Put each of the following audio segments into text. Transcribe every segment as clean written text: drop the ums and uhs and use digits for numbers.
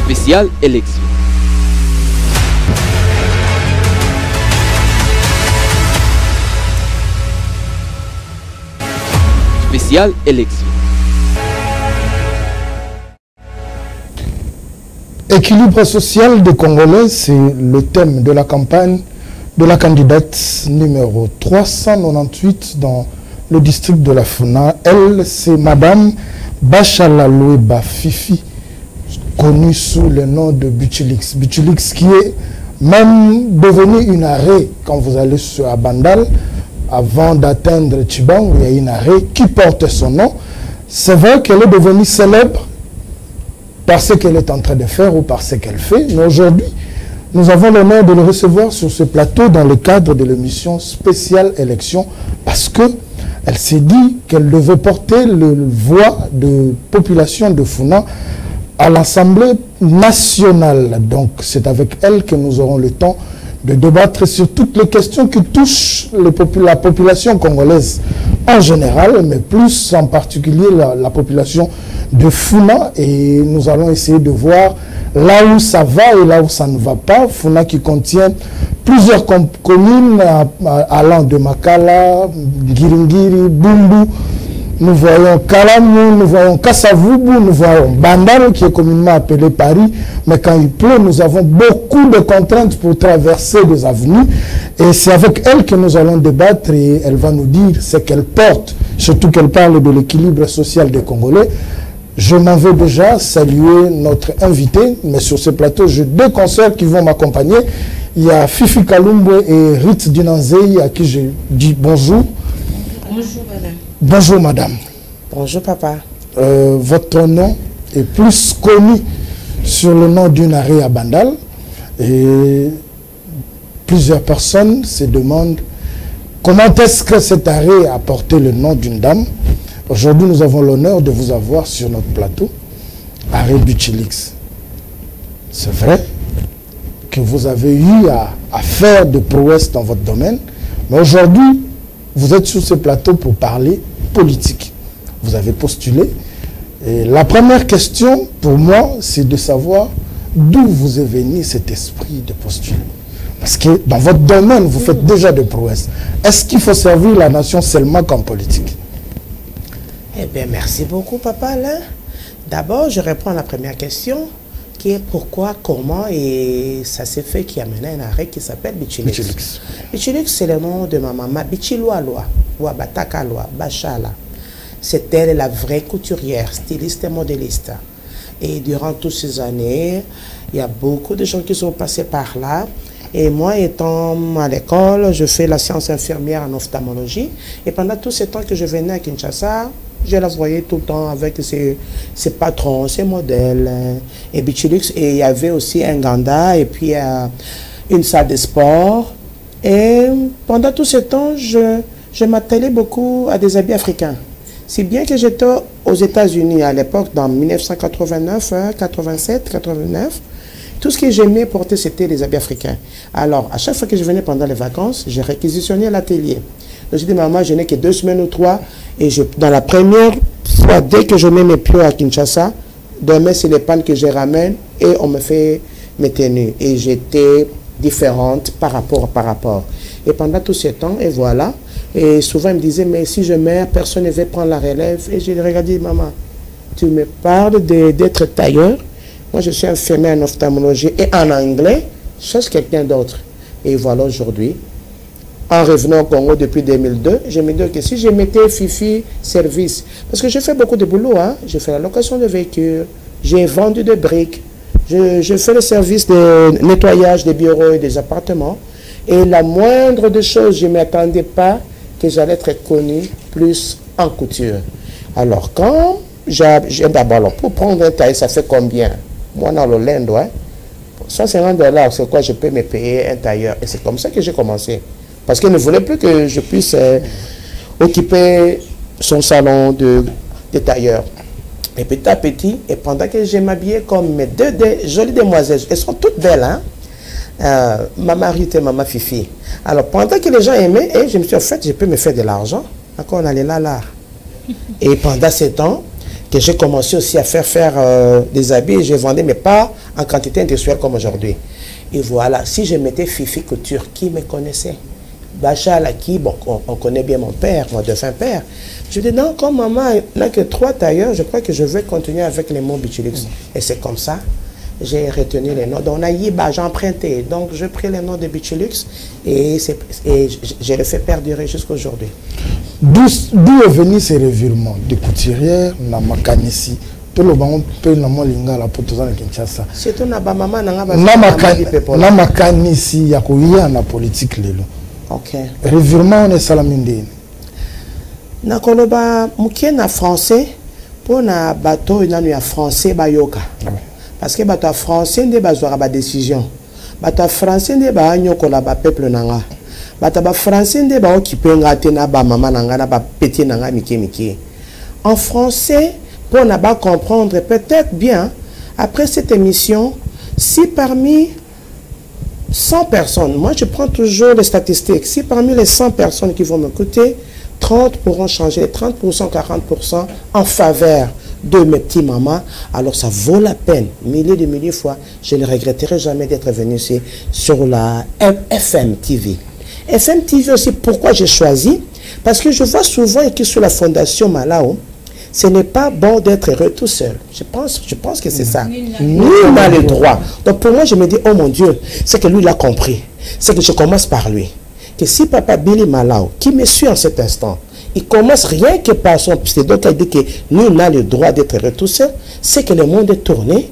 Spéciale élection. Spéciale élection. Équilibre social des Congolais, c'est le thème de la campagne de la candidate numéro 398 dans le district de la Funa. Elle, c'est Madame Bachala Loueba Fifi, connue sous le nom de Buchilix. Buchilix qui est même devenu une arrêt quand vous allez sur Abandal, avant d'atteindre Tchibang, il y a une arrêt qui porte son nom. C'est vrai qu'elle est devenue célèbre par ce qu'elle est en train de faire ou par ce qu'elle fait. Mais aujourd'hui, nous avons l'honneur de le recevoir sur ce plateau dans le cadre de l'émission spéciale élection parce qu'elle s'est dit qu'elle devait porter le voix de population de Funa à l'Assemblée nationale. Donc c'est avec elle que nous aurons le temps de débattre sur toutes les questions qui touchent la population congolaise en général, mais plus en particulier la population de Funa. Et nous allons essayer de voir là où ça va et là où ça ne va pas. Funa qui contient plusieurs communes allant de Makala, Giringiri, Bumbu. Nous voyons Kalamou, nous voyons Kassavubu, nous voyons Bandaro qui est communément appelé Paris. Mais quand il pleut, nous avons beaucoup de contraintes pour traverser des avenues. Et c'est avec elle que nous allons débattre et elle va nous dire ce qu'elle porte, surtout qu'elle parle de l'équilibre social des Congolais. Je m'en vais déjà saluer notre invité, mais sur ce plateau, j'ai deux consoeurs qui vont m'accompagner. Il y a Fifi Kalumbe et Ritz Dinanzei à qui je dis bonjour. Bonjour madame. Bonjour madame. Bonjour papa. Votre nom est plus connu sur le nom d'une arrêt à Bandal. Et plusieurs personnes se demandent comment est-ce que cet arrêt a porté le nom d'une dame. Aujourd'hui, nous avons l'honneur de vous avoir sur notre plateau, arrêt Buchilix. C'est vrai que vous avez eu à faire de prouesses dans votre domaine, mais aujourd'hui, vous êtes sur ce plateau pour parler politique. Vous avez postulé. Et la première question, pour moi, c'est de savoir d'où vous est venu cet esprit de postuler. Parce que dans votre domaine, vous faites déjà de prouesses. Est-ce qu'il faut servir la nation seulement qu'en politique? Eh bien, merci beaucoup, papa. D'abord, je réponds à la première question, qui est pourquoi, comment, et ça s'est fait qui a mené un arrêt qui s'appelle Buchilix. Buchilix, c'est le nom de ma maman. Bichiloaloa, Wabatakaloa, Bachala. C'est elle la vraie couturière, styliste et modéliste. Et durant toutes ces années, il y a beaucoup de gens qui sont passés par là. Et moi, étant à l'école, je fais la science infirmière en ophtalmologie. Et pendant tout ce temps que je venais à Kinshasa, je la voyais tout le temps avec ses patrons, ses modèles, et Buchilix. Et il y avait aussi un Ganda et puis une salle de sport. Et pendant tout ce temps, je m'attelais beaucoup à des habits africains. Si bien que j'étais aux États-Unis à l'époque, dans 1989, 87, 89, tout ce que j'aimais porter, c'était les habits africains. Alors, à chaque fois que je venais pendant les vacances, j'ai réquisitionné l'atelier. Donc, j'ai dit, maman, je n'ai que 2 semaines ou 3. Et dans la première fois, dès que je mets mes pieds à Kinshasa, demain, c'est les pannes que je ramène et on me fait mes tenues. Et j'étais différente par rapport. Et pendant tout ce temps, et voilà. Et souvent, il me disait, mais si je meurs, personne ne va prendre la relève. Et j'ai regardé, maman, tu me parles d'être tailleur. Moi, je suis infirmière en ophtalmologie et en anglais, je cherche quelqu'un d'autre. Et voilà aujourd'hui, en revenant au Congo depuis 2002, je me dis que si je mettais Fifi service, parce que j'ai fait beaucoup de boulot, hein, j'ai fait la location de véhicules, j'ai vendu des briques, je fais le service de nettoyage des bureaux et des appartements. Et la moindre des choses, je ne m'attendais pas que j'allais être connue plus en couture. Alors, quand d'abord, pour prendre un taille, ça fait combien? Moi, dans le Lendo, hein, $150, c'est quoi je peux me payer un tailleur? Et c'est comme ça que j'ai commencé. Parce qu'il ne voulait plus que je puisse occuper son salon de tailleur. Et petit à petit, et pendant que je m'habillais comme mes deux jolies demoiselles, elles sont toutes belles, hein? Maman Rite et Maman Fifi. Alors, pendant que les gens aimaient, et je me suis dit, en fait, je peux me faire de l'argent. Encore, on allait là. Et pendant ce temps, que j'ai commencé aussi à faire des habits et je vendais, mais pas en quantité industrielle comme aujourd'hui. Et voilà, si je mettais Fifi Couture, qui me connaissait? Bachal, qui, bon, on connaît bien mon père, mon défunt père. Je dis non, comme maman n'a que 3 tailleurs, je crois que je vais continuer avec les mots Bichilux. Et c'est comme ça, j'ai retenu les noms. Donc, Naïba, j'ai emprunté. Donc, j'ai pris les noms de Bichilux et je le fais perdurer jusqu'à aujourd'hui. D'où est venu ces revirements de couturière, na makanisi? Tout le monde peut nous linga la poto za Kinshasa. Surtout na ba maman na na makanisi ya kuya na politique lelo. OK. Revirement on est salamindé. Na koloba mukie na français pour na bateau na ya français ba yoka. Parce que bateau français nde bazwa ba décision. Bateau français nde ba nyokola ba peuple nanga. Bateau ba français nde ba occupé ngate na ba maman nanga na ba petit nanga miki. En français pour ne pas comprendre, peut-être bien, après cette émission, si parmi 100 personnes, moi je prends toujours les statistiques, si parmi les 100 personnes qui vont m'écouter, 30 pourront changer, 30%, 40% en faveur de mes petits mamans, alors ça vaut la peine, milliers de milliers de fois, je ne regretterai jamais d'être venu ici sur la FM TV. FM TV aussi, pourquoi j'ai choisi? Parce que je vois souvent écrit sur la fondation Malao, ce n'est pas bon d'être heureux tout seul. Je pense que c'est ça. Nul n'a le droit. Donc pour moi, je me dis, oh mon Dieu, c'est que lui, il a compris. C'est que je commence par lui. Que si Papa Billy Malao, qui me suit en cet instant, il commence rien que par son pseudo, qui dit que nul n'a le droit d'être heureux tout seul, c'est que le monde est tourné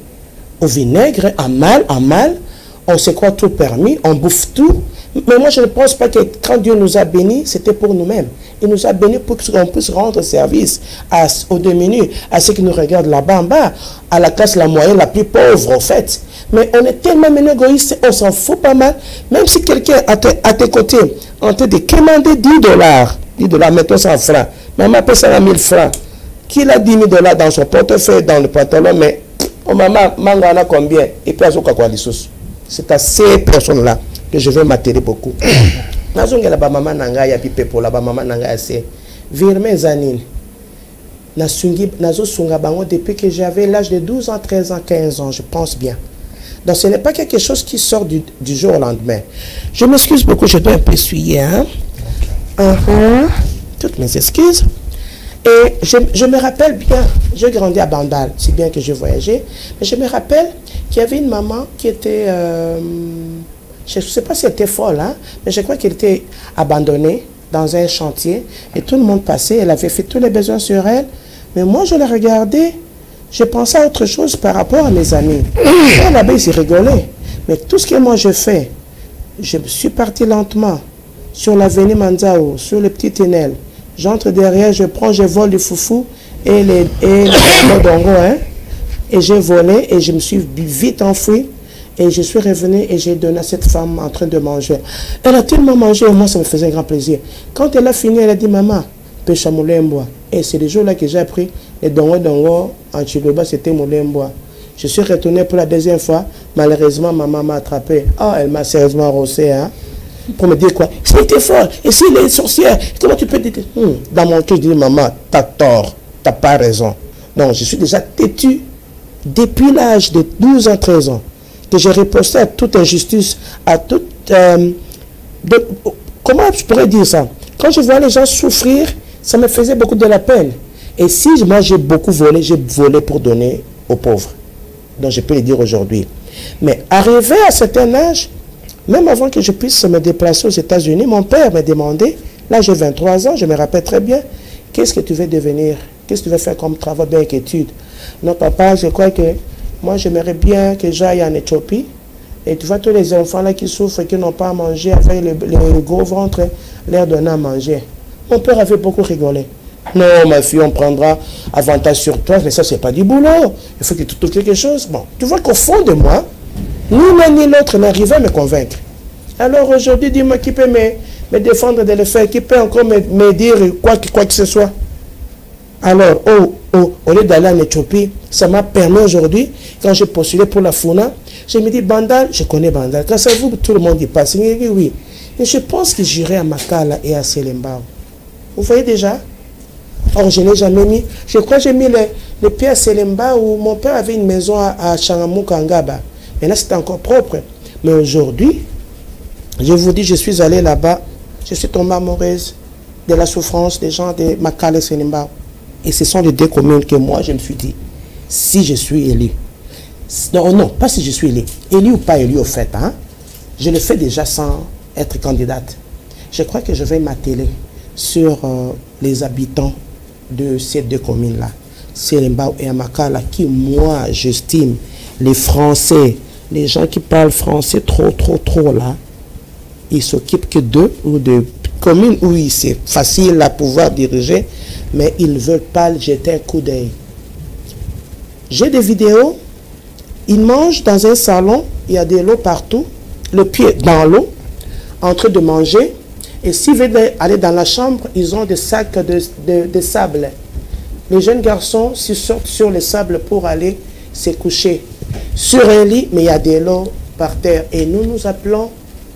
au vinaigre, en mal, on se croit tout permis, on bouffe tout. Mais moi, je ne pense pas que quand Dieu nous a bénis, c'était pour nous-mêmes. Il nous a bénis pour qu'on puisse rendre service aux démunis, à ceux qui nous regardent là-bas en bas, à la classe la moyenne, la plus pauvre, en fait. Mais on est tellement égoïste, on s'en fout pas mal. Même si quelqu'un à tes côtés, on te dit, commander $10, mettons 100 francs. Maman appelle ça 1000 francs. Qui a 10 000 $ dans son portefeuille, dans le pantalon, mais oh, maman, mango en a combien? Et puis, c'est à ces personnes-là que je vais m'attirer beaucoup. Nazongela ba mama nanga ya pipepo la ba mama nanga assez virme zanine nazo sunga bango depuis que j'avais l'âge de 12 ans, 13 ans, 15 ans, je pense bien. Donc ce n'est pas quelque chose qui sort du jour au lendemain. Je m'excuse beaucoup, je dois un peu essuyer, hein. Toutes mes excuses. Et je me rappelle bien, j'ai grandi à Bandal, si bien que je voyageais, mais je me rappelle qu'il y avait une maman qui était je ne sais pas si elle était folle, hein, mais je crois qu'elle était abandonnée dans un chantier et tout le monde passait, elle avait fait tous les besoins sur elle. Mais moi, je la regardais, je pensais à autre chose par rapport à mes amis. Là-bas, ils rigolaient. Mais tout ce que moi je fais, je suis parti lentement sur l'avenue Manzao, sur le petit tunnel. J'entre derrière, je vole du foufou et les dongo, hein, et j'ai volé et je me suis vite enfoui. Et je suis revenu et j'ai donné à cette femme en train de manger. Elle a tellement mangé et moi, ça me faisait un grand plaisir. Quand elle a fini, elle a dit, maman, pêche à Moulembois. Et c'est le jour-là que j'ai appris les dongo en Chiloba, c'était Moulembois. Je suis retourné pour la deuxième fois. Malheureusement, maman m'a attrapé. Oh, elle m'a sérieusement rossé, hein. Pour me dire quoi? C'était fort. Et si les sorcières, comment tu peux dire? Dans mon cœur, je dis, maman, t'as tort. T'as pas raison. Donc, je suis déjà têtu depuis l'âge de 12 ans, 13 ans. Que j'ai riposté à toute injustice, à toute... comment je pourrais dire ça? Quand je vois les gens souffrir, ça me faisait beaucoup de la peine. Et si moi j'ai beaucoup volé, j'ai volé pour donner aux pauvres. Donc je peux le dire aujourd'hui. Mais arrivé à un certain âge, même avant que je puisse me déplacer aux États-Unis, mon père m'a demandé, là j'ai 23 ans, je me rappelle très bien, qu'est-ce que tu veux devenir? Qu'est-ce que tu veux faire comme travail, bien qu'étude? Non papa, je crois que moi, j'aimerais bien que j'aille en Éthiopie. Et tu vois, tous les enfants là qui souffrent et qui n'ont pas à manger, avec le gros ventre, leur donner à manger. Mon père avait beaucoup rigolé. Non, ma fille, on prendra avantage sur toi, mais ça, c'est pas du boulot. Il faut que tu trouves quelque chose. Bon, tu vois qu'au fond de moi, ni l'un ni l'autre n'arrivait à me convaincre. Alors aujourd'hui, dis-moi qui peut me défendre de le faire, qui peut encore me dire quoi que ce soit. Alors, au lieu d'aller en Éthiopie, ça m'a permis aujourd'hui, quand j'ai postulé pour la FUNA, je me dis, Bandal, je connais Bandal. Grâce à vous, tout le monde y passe. Il me dit oui. Et je pense que j'irai à Makala et à Selembao. Vous voyez déjà? Or, je n'ai jamais mis, je crois que j'ai mis le Pierre Selemba, où mon père avait une maison à Changamou-Kangaba. Maintenant, c'était encore propre. Mais aujourd'hui, je vous dis, je suis allé là-bas, je suis tombé amoureuse de la souffrance des gens de Makala et Selemba. Et ce sont les deux communes que moi, je me suis dit, si je suis élu, non, pas si je suis élu ou pas élu au fait, hein, je le fais déjà sans être candidate. Je crois que je vais m'atteler sur les habitants de ces deux communes-là, Selemba et Amakala, qui, moi, j'estime, les Français, les gens qui parlent français trop, là, ils s'occupent que d'eux ou de communes où c'est facile à pouvoir diriger, mais ils ne veulent pas jeter un coup d'œil. J'ai des vidéos, ils mangent dans un salon, il y a de l'eau partout, le pied dans l'eau, en train de manger, et s'ils veulent aller dans la chambre, ils ont des sacs de sable. Les jeunes garçons s'y sortent sur le sable pour aller se coucher sur un lit, mais il y a de l'eau par terre. Et nous appelons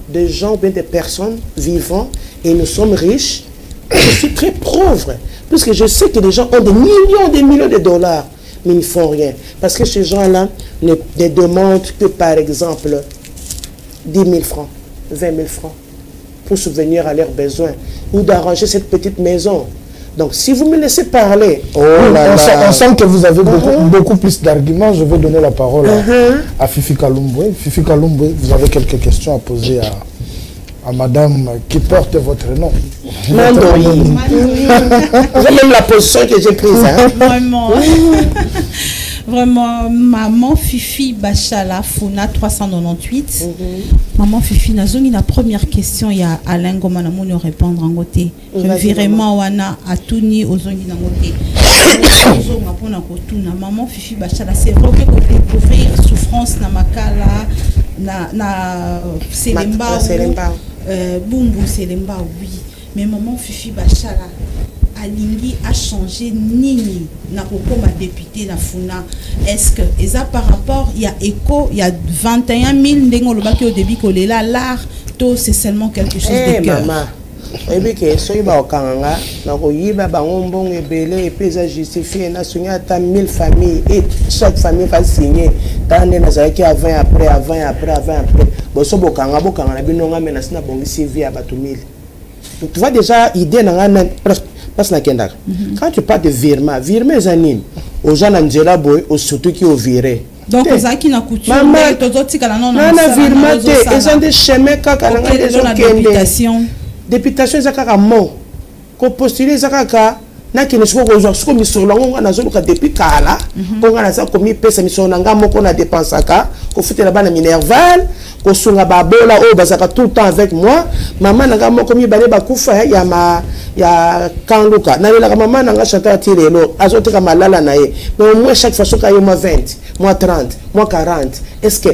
des gens, bien des personnes vivants, et nous sommes riches. Je suis très pauvre, puisque je sais que les gens ont des millions de dollars, mais ils ne font rien. Parce que ces gens-là ne demandent que, par exemple, 10 000 francs, 20 000 francs, pour subvenir à leurs besoins, ou d'arranger cette petite maison. Donc, si vous me laissez parler... On sent que vous avez beaucoup plus d'arguments. Je vais donner la parole à Fifi Kalumbwe. Fifi Kalumbwe, vous avez quelques questions à poser à madame qui porte votre nom. Mandoï. C'est même la position que j'ai prise. Hein? Vraiment. Vraiment, maman Fifi Bachala Funa 398. Maman Fifi Nazongi, la première question, il y a Alain Gomanamouni répondre en côté. Vraiment, wana atuni ozongi na côté. Maman Fifi Bachala, c'est vrai que pour découvrir souffrance na makala, na Selemba, Bumbu Selemba, oui. Mais maman Fifi Bachala, Alingi a changé nini na ma député na Funa. Est-ce que et ça par rapport il y a écho, il y a 21 000 ndengolo baki au début que l'art to c'est seulement quelque chose de cœur. Maman, et bien que soy ba okanga na ko yiba ba ngombong ebele et puis ça justifie na sonya ta 1000 familles et chaque famille va signer dans les nazaki avant après bo so bokanga na binonga mena sina bongi CV abatu 1000. Donc tu vois déjà idée na parce que quand tu parles de virement les animes aux gens d'Angela Boy, aux surtout qui ont viré. Donc, aux gens qui n'ont coutume, ils ont des chemins députation, ils ont mot. Qu'on postule, ils ont na qui ne soit pas aujourd'hui comme sur la on a zone depuis kala on a ça comme pesa mission nanga moko na dépensaka ko fute la bana minerval ko sunga babola o bazaka tout le temps avec moi maman nanga moko mi bale bakufa ya kanluka na la maman nanga chanta tirelo azoteka malala na ye mais moi chaque fois soka yo moi 20 moi 30 moi 40 est-ce que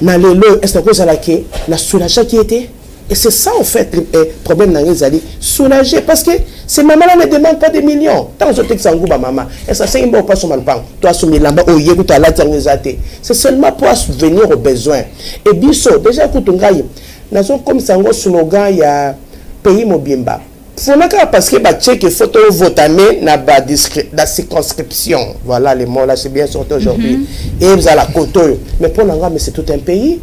na lelo est-ce que ça la ke na soulage qui était. Et c'est ça, en fait, le problème dans les alliés. Soulager, parce que ces mamans-là ne demandent pas des millions. Tant que tu as maman, et ça, c'est un bon pas sur le pan. Toi, sur le lamba, oh, tu as la c'est seulement pour subvenir aux besoins. Et biso, déjà, écoute, nous avons comme ça un slogan, il y a pays mobimba. Parce que les photos votanées dans la circonscription. Voilà les mots là, c'est bien sorti aujourd'hui. Et vous avez la côte. Mais pour l'Angra, c'est tout un pays.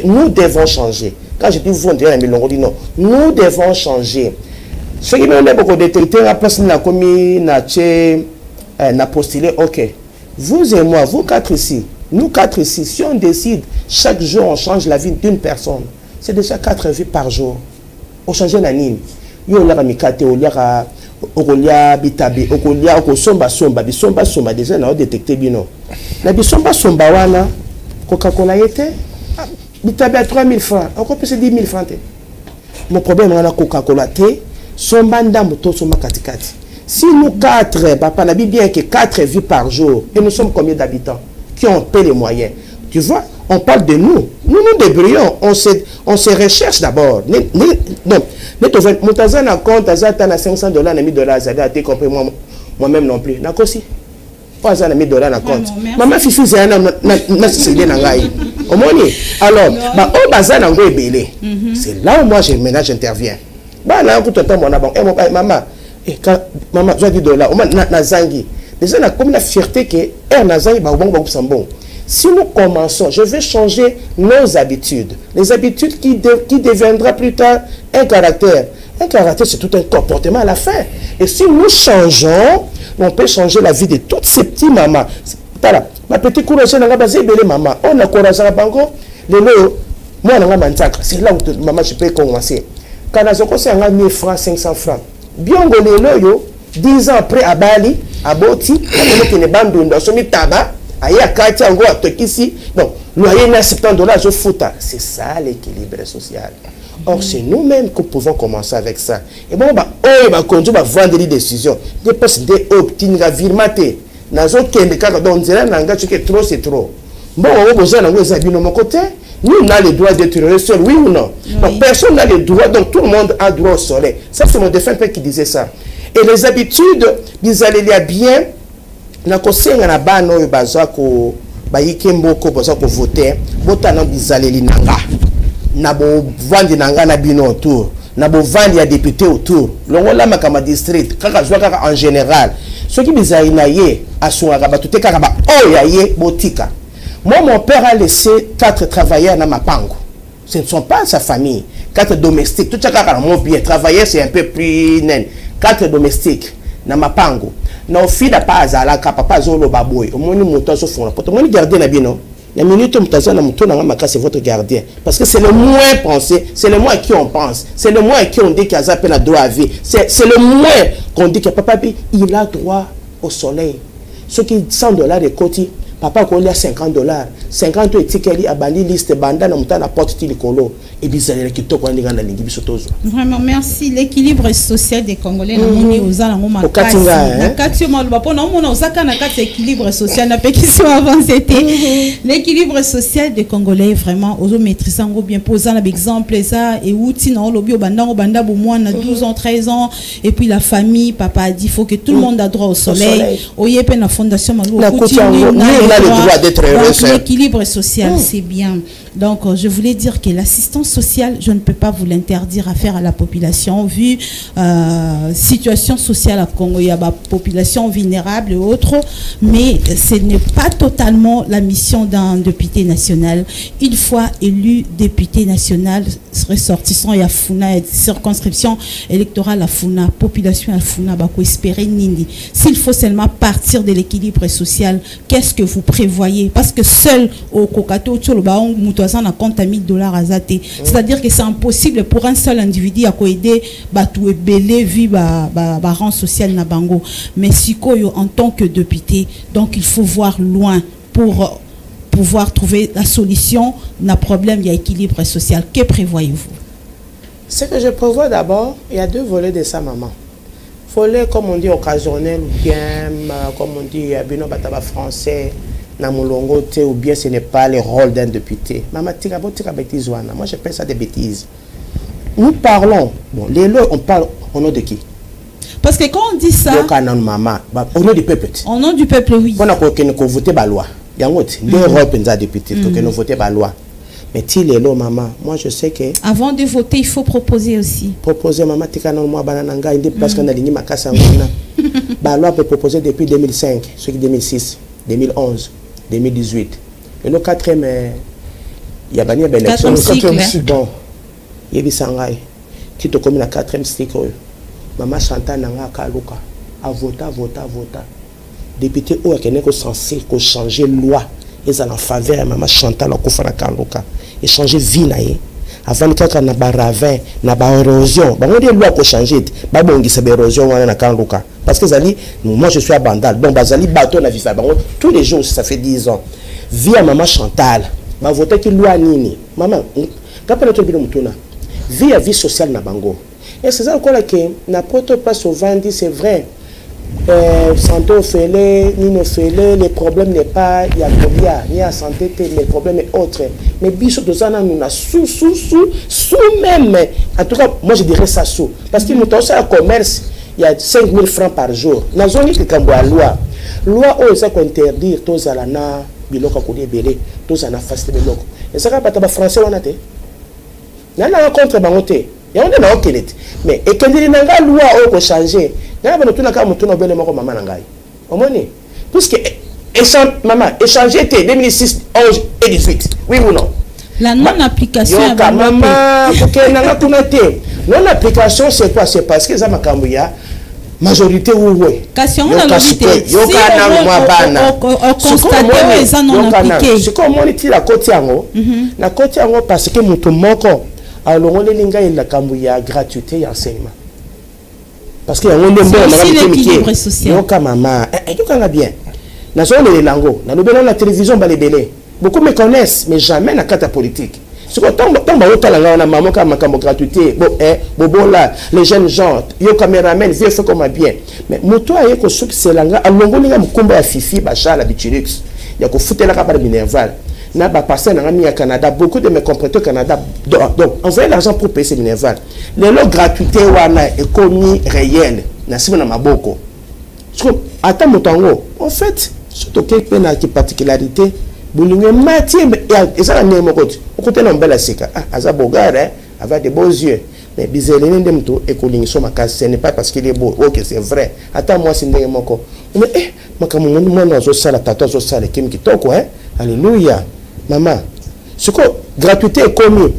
Nous devons changer. Quand je dis vous, on dirait non. Nous devons changer. Ce qui m'a beaucoup détecté, la personne n'a commis, n'a postulé, ok. Vous et moi, vous quatre ici, nous quatre ici, si on décide, chaque jour on change la vie d'une personne, c'est déjà 4 vies par jour. On change la ligne. Yo la mikate olia okolia bitabe okolia okosomba somba déjà na détecter bino na bisomba somba wana Coca-Cola yete bitabe à 3 000 francs encore plus 10 000 francs. Mon problème on a Coca-Cola té somba ndambo to somba katikati. Si nous 4 papa na bien que 4 vies par jour et nous sommes combien d'habitants qui ont payé les moyens, tu vois, on parle de nous nous débrouillons, on se recherche d'abord. Non, Moutaza na compte, Azata na $500, na $1000, ça a été compris moi-même non plus. Na kosi. Pas ça na $1000 na compte. Maman Fifi c'est na ngai. Omoni. Alors, ba o baza na ngo ebele. C'est là où moi j'interviens. Ba na ko tonton mona bon, maman, maman, je dis $, na zangi. Déjà, on a comme la fierté que si nous commençons, je vais changer nos habitudes. Les habitudes qui deviendra plus tard un caractère. Un caractère, c'est tout un comportement à la fin. Et si nous changeons, on peut changer la vie de toutes ces petits mamans. Voilà. Ma petite courage, on a basé belle maman. On a courage à bango. Moi, on a mantac. C'est là où maman, je peux commencer. Quand on a commencé à 1000 francs, 500 francs. Bien, on yo 10 ans après à Bali, à Boti, on a une bande de tabac. Aïe à Katia, on a ici. Donc, loyer à $70, je fous. C'est ça l'équilibre social. Or, c'est nous-mêmes que pouvons commencer avec ça. Et bon, on va conduire, on va vendre des décisions. Des postes d'optines, à virmater. Dans un cas, on dirait que trop, c'est trop. Bon, on a besoin de mon côté. Nous, on a le droit d'être seul, oui ou non? Oui. Donc, personne n'a le droit, donc tout le monde a droit au soleil. Ça, c'est mon défunt père qui disait ça. Et les habitudes, ils allaient bien. Na kosenga na bana oyo bazwa ko bayike mboko bazwa ko voter botana bizaleli nanga na bo vandi nanga na bino autour na bo vandi ya député autour longola makama district kaka zwa kaka en général ceux qui bizali na ye asunga ba tout kaka ba oya ye botika. Moi mon père a laissé 4 travailleurs na mapango. Ce ne sont pas sa famille, 4 domestiques tout ça kaka mon bien travailleurs c'est un peu plus naine 4 domestiques na mapango. Na ofida pa azalaka papa zolo baboy omoni moto so fona poto omoni gardien na bino ya minute mutaza na moto na maka c'est votre gardien parce que c'est le moins pensé, c'est le moins à qui on pense, c'est le moins à qui on dit qu'il a peine à droit à vie, c'est le moins qu'on dit que papa il a droit au soleil. Ceux qui $100 de côté papa qu'on a $50 50 etikeli abandi liste banda na muta na porte tilikolo et bizalela kitoko ndinga na lingi bisotozo. Vraiment merci. L'équilibre social des Congolais na moni oza na ngoma kati na kati maluba pona mona ozaka na kati équilibre social na pétition avant c'était l'équilibre social des Congolais vraiment ozo maîtriser ngo bien poser un exemple ça et outi na lobi banda bo na 12 ans 13 ans et puis la famille papa a dit faut que tout le monde a droit au soleil oyepe na fondation maluba le droit d'être heureux. L'équilibre social, c'est bien. Donc, je voulais dire que l'assistance sociale, je ne peux pas vous l'interdire à faire à la population, vu situation sociale à Congo, il y a la population vulnérable et autres, mais ce n'est pas totalement la mission d'un député national. Une fois élu député national, ressortissant et à Funa, circonscription électorale à Funa, population à Funa, bako espérer nindi. S'il faut seulement partir de l'équilibre social, qu'est-ce que vous prévoyez? Parce que seul au Kokato, na compte à $1000 à zate. C'est-à-dire que c'est impossible pour un seul individu à aider batou belé vie rang social na bango. Mais si en tant que député, donc il faut voir loin pour pouvoir trouver la solution na problème, il y a équilibre social. Que prévoyez-vous? Ce que je prévois d'abord, il y a 2 volets de ça, maman. Volet, comme on dit, occasionnel, ou bien, comme on dit, bino bataba français, na mulongo te, ou bien ce n'est pas le rôle d'un député. Maman, tika bêtise wana. Moi, je pense ça des bêtises. Nous parlons, bon, les lois, on parle au nom de qui? Parce que quand on dit ça... Au nom du peuple. Au nom du peuple, oui. On a voté la loi. Il y a des rôles pour les députés, que nous votions la loi. Mais si les lois, maman, moi je sais que... Avant de voter, il faut proposer aussi. Proposer, maman, tika non moi banananga, parce qu'on a ligné ma casse en la loi peut proposer depuis 2005, ce qui 2006, 2011. 2018. Et le 4e, il y a une élection. Le 4e cycle. Bon, il y a Sangai qui te commet la 4e cycle. Maman Chantal Nanga Kaluka a voté. Député ou est censé changer la loi. Ils sont en faveur de Maman Chantal Kaluka. Et changer vie. Avant que na ba ravin, na ba érosion. On dit loi pour changer. Ba bongi c'est érosion wana na Kaluka. Parce que moi je suis à Bandal. Donc bazali bateau na vifa. Tous les jours ça fait 10 ans. Via Maman Chantal. Ba voter qui loi nini. Maman, quand on est mutuna. Via vie sociale na bango. Et c'est ça encore que na poto pas souvent dit c'est vrai. Santé au fêlé, ni au fêlé, les problèmes n'est pas il y a combien, ni à santé, les problèmes est autre. Mais biso de ça nous a sous même. En tout cas, moi je dirais ça sous. Parce que nous avons un commerce, il y a 5 000 francs par jour. Nous avons dit que quand la loi où ça qu'on interdire tous à la na biloko ko belé, tous à la face de biloko. Et ça va pas français on a té. Nana contre bangoté. Il y a un autre mais et quand il y a une loi qui change, il y a un autre qui a maman nangai. Omoni. Puisque maman, échanger était 2006, 11 et 18. Oui ou non? La non-application. Maman, non-application, c'est quoi? C'est parce que ça m'a cambié. Majorité ou oui. Si on constate ça non appliqué. C'est comme on dit la côte yango. La côte yango parce que mutu moko alors on linga il la cambuya gratuité et enseignement. Parce que on est l'équilibre social. Yoka maman, yoka bien. Na zone les lango, na lobela la télévision balébélé. Beaucoup me connaissent mais jamais na carte politique. C'est quand on va au maman comme gratuité, les jeunes gens, yo caméraman, vieux fait comme bien. Mais moto a yeko souki c'est langa, a longolinga mkumba ya fifi bacha la bichilux. Ya ko fouter la kabale minerval. Na ba passer na mi à Canada, beaucoup de mes compatriotes au Canada. Donc envoyer l'argent pour payer ces minerval. Les lots gratuité wana économie réelle. Na sima na maboko. Attends motango. En fait, surtout quelqu'un a qui particularité. Boulingé matière et ça la même côté. Au côté non belle sika. Ah, aza bogare, avec des beaux yeux. Mais bizelene ndemto et kolingi so makasi, ce n'est pas parce qu'il est beau. OK, c'est vrai. Attends moi c'est ndenge moko. Mais makamu mwana zo sala tato zo sala kim kitoko Alléluia. Maman. Ce que gratuité est commis.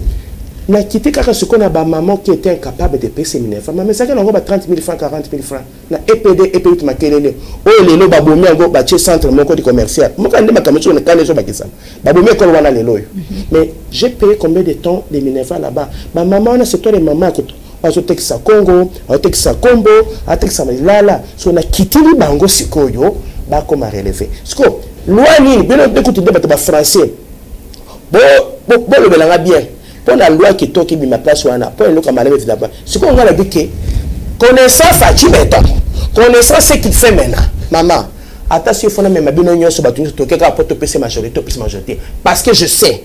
Na quitté kaka ce qu'on a ba maman qui était incapable de payer ses minerves. Maman ça que on va 30 000 francs, 40 000 francs. Na EPD EPD makelele. Oh lelo ba bomi ngo ba che centre mon code commercial. Moi quand ndema kamecho na kale zo ba kisa. Ba bomi ko wana lelo. Mais j'ai payé combien de temps des minerves là-bas. Ma maman on a c'est toi les mamans que azo tekisa Congo, azo tekisa Combo, azo tekisa Lala. So na quitté li bango sikoyo ba ko ma relever. Siko loi ni bino de côté de ba français. Bo le belanga bien. Pour la loi qui toque ma place ou pour le camarade évidemment. Ce qu'on va dire que connaissant Fatima connaissant ce qu'il fait maintenant, maman. Attention, il faut même bien sur bâton toquer pour te passer majorité, parce que je sais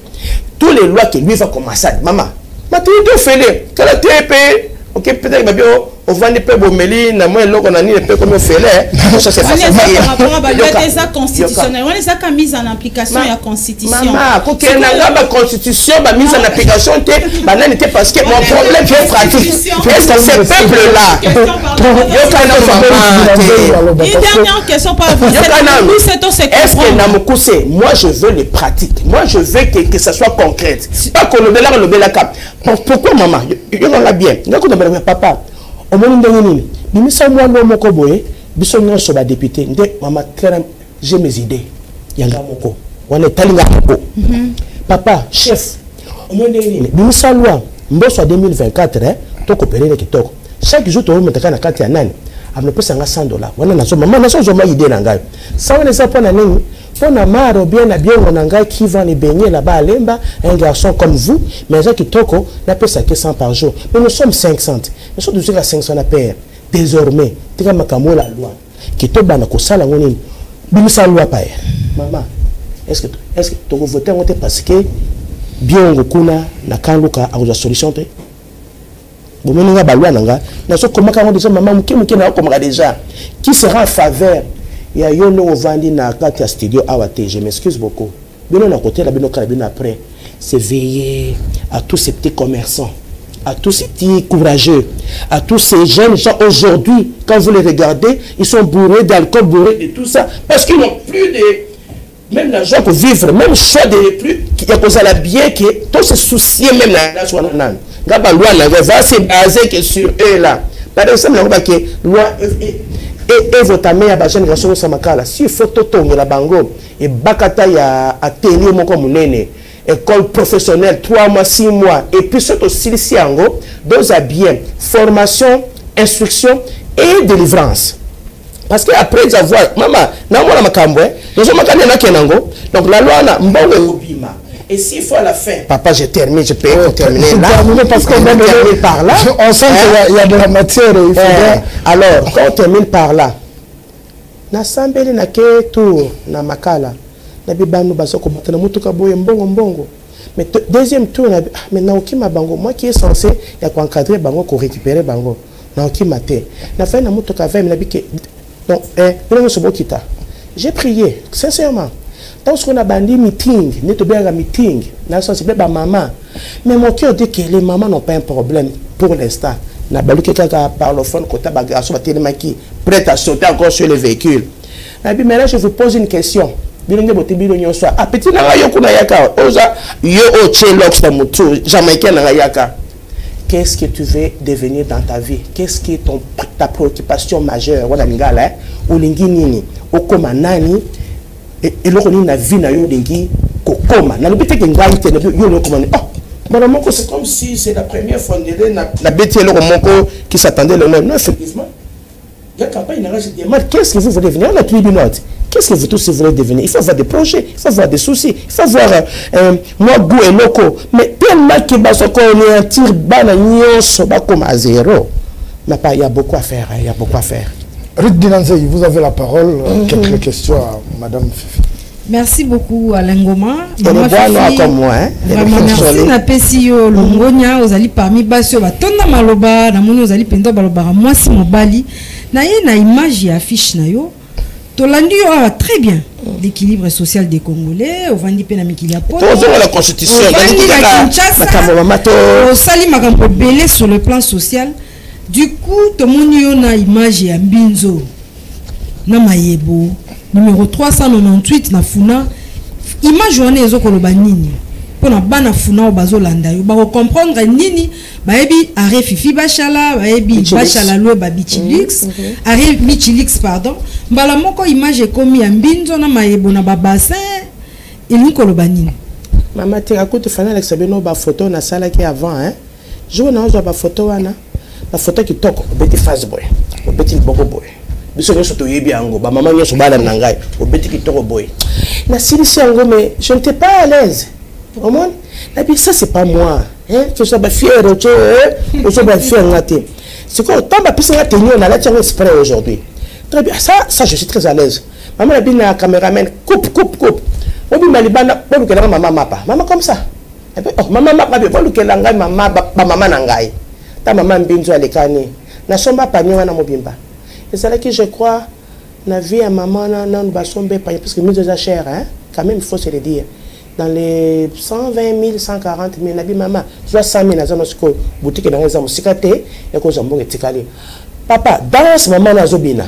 tous les lois que lui va commencer. Maman, maintenant tu fais les. Quand tu es payé, ok peut-être que on va ne pas bomeli, na moi on a ni le peu comme on fait là. Ça c'est facile. Par rapport à des actes constitutionnels, on les a mis en application la constitution. Maman, pour que la constitution ba mise en application était parce que mon problème est pratique. Est-ce que ce peuple là une dernière question par vous. Est-ce que Namokuse, moi je veux les pratiques. Moi je veux que ça soit concret. Pas qu'on le bela cap. Pourquoi maman? Il en a bien. Papa. Au moment où nous sommes moi moko boye, biso nyonso ba député, ndé mama j'ai mes idées. Yanga moko. Wana talinga moko. Papa, chef. Au moment où nous sommes loi, mboso 2024 to coopérer avec kitoko. Chaque jour to metaka na kati ya nani. Amne pesa nga $100. Wana naso mama naso zoma idée na ngai. Ça on les a pas na nini. Pona maro bien na bien on ngai qui va ni baigner là-bas à Lemba, un garçon comme vous, mais ça kitoko na pesa que 100 par jour. Mais nous sommes 500. Nous sommes 500 à payer. Désormais, tu as makambo la loi. Qui te bana ko sala ngoni. Bimisa loi pa. Maman, est-ce que tu vas voter parce que bien ngokuna na kanluka a une solution te? Bon menga ba loi nanga. Na so komaka ngo déjà maman muke na komaka déjà. Qui sera en faveur? Il y a yo no vandi na kati studio awate. Je m'excuse beaucoup. Bien na côté la bino kala bino après. C'est veiller à tous ces petits commerçants, à tous ces petits courageux, à tous ces jeunes gens aujourd'hui, quand vous les regardez, ils sont bourrés d'alcool, bourrés de tout ça, parce qu'ils n'ont plus de... Même l'argent pour vivre, même choix de plus, qui a causé la bien, qui est tous ces soucis, même la loi, va se baser que sur eux là. Par exemple, la loi et votre amie à Bajan Gasson Samakala, si il faut tout la bango, et Bakata ya atelier mon comme école professionnelle 3 mois 6 mois et puis surtout ici en gros deux à bien formation instruction et délivrance parce que après avoir maman na mona makambo donc la loi na mbongo obima et s'il faut à la fin papa je termine je peux terminer là parce qu'on termine par là on sent qu'il y a de la matière il faudrait alors quand on termine par là na sambeli na ke tour na makala na bibanu basoko matana mutuka boye mbongo mais deuxième tour mais na okima bango moi qui est censé ya ko encadrer bango ko récupérer bango na okima te na fin na mutuka 20 na bike donc pour se bokita j'ai prié sincèrement dans ce qu'on a bandi meeting ne te bien meeting na sensible ba maman mais mon cœur dit que les mamans n'ont pas un problème pour l'instant na baluke kaka par le fond kota bagaso ba tellement qui prêt à sauter encore sur les véhicules Mais là, je vous pose une question. Ah, petit nanga yo kuna yaka. Oza yo ochelox na mutu. Jamaïcain nanga yaka. Qu'est-ce que tu veux devenir dans ta vie? Qu'est-ce qui est ta préoccupation majeure? Wala lingala, ou lingi nini? Okoma nani? Et l'oroni na vie na yo lingi kokoma. Na lobite ke ngai te yo lo komani. Oh, madame c'est comme si c'est la première fois de la bête l'oromoko qui s'attendait le nom. Non, effectivement. Il y a campagne na je demande qu'est-ce que vous voulez devenir? On a tribunal. Qu'est-ce que vous tous voulez devenir? Il faut avoir des projets, il faut avoir des soucis, il faut avoir moi goût et loco. Mais tellement que on est un tir comme à zéro. Mais il y a beaucoup à faire, il y a beaucoup à faire. Ruth Dinanzei, vous avez la parole. Quelques questions à Madame Fifi. Merci beaucoup Alain Ngoma. Maman Fifi, comme moi, hein. Vraiment merci na pesio longonya ozali parmi basio batonda maloba na moni ozali pendo baloba moi si mobali na ye na image ya affiche na yo. Tolandi a très bien l'équilibre social des Congolais. Au Vandi Penamikili Apoto. La constitution. Au Sali Makampo Belé sur le plan social. Du coup, tout le monde a une image ya Mbinzo. Na Mayebo. Numéro 398 na Funa. Image journée ezo koloba nini. Pona bana Funa obazo landa yo. Ba comprendre nini. Baebi are Fifi Bachala, baebi Bachala lo ba Bichilix, are Bichilix pardon. Mbala moko image komi ya Mbinzo na Mayebo na ba bassin elinko banini. Mama te akutu fana avec sabeno ba photo na sala ki avant hein. Je na ozo ba photo wana. Ba photo ki toko obeti face boy. Obeti boko boy. Biso nyoso to yebi ango ba mama nyoso bala na ngai. Obeti ki toko boy. Na silisi ango mais je n'étais pas à l'aise. Au moins, ça c'est pas moi. Hein? Je suis fier, je suis fier. C'est quoi, tant que on a la exprès aujourd'hui. Très bien, ça je suis très à l'aise. Maman a dit à la caméraman, coupe. On m'a dit, maman comme ça. Maman m'a dit, maman nangai. Ta maman binzo alekani. Na somba paniwa na mobimba. Et c'est là que je crois, la vie à maman nan basombe paniwa parce que nous déjà cher, hein? Quand même il faut se le dire. Dans les 120 000, 140 000, nabi maman, tu vois 100 000 dans une boutique dans les amosikate, et qu'on s'en va tikali. Papa, dans ce moment na zobina,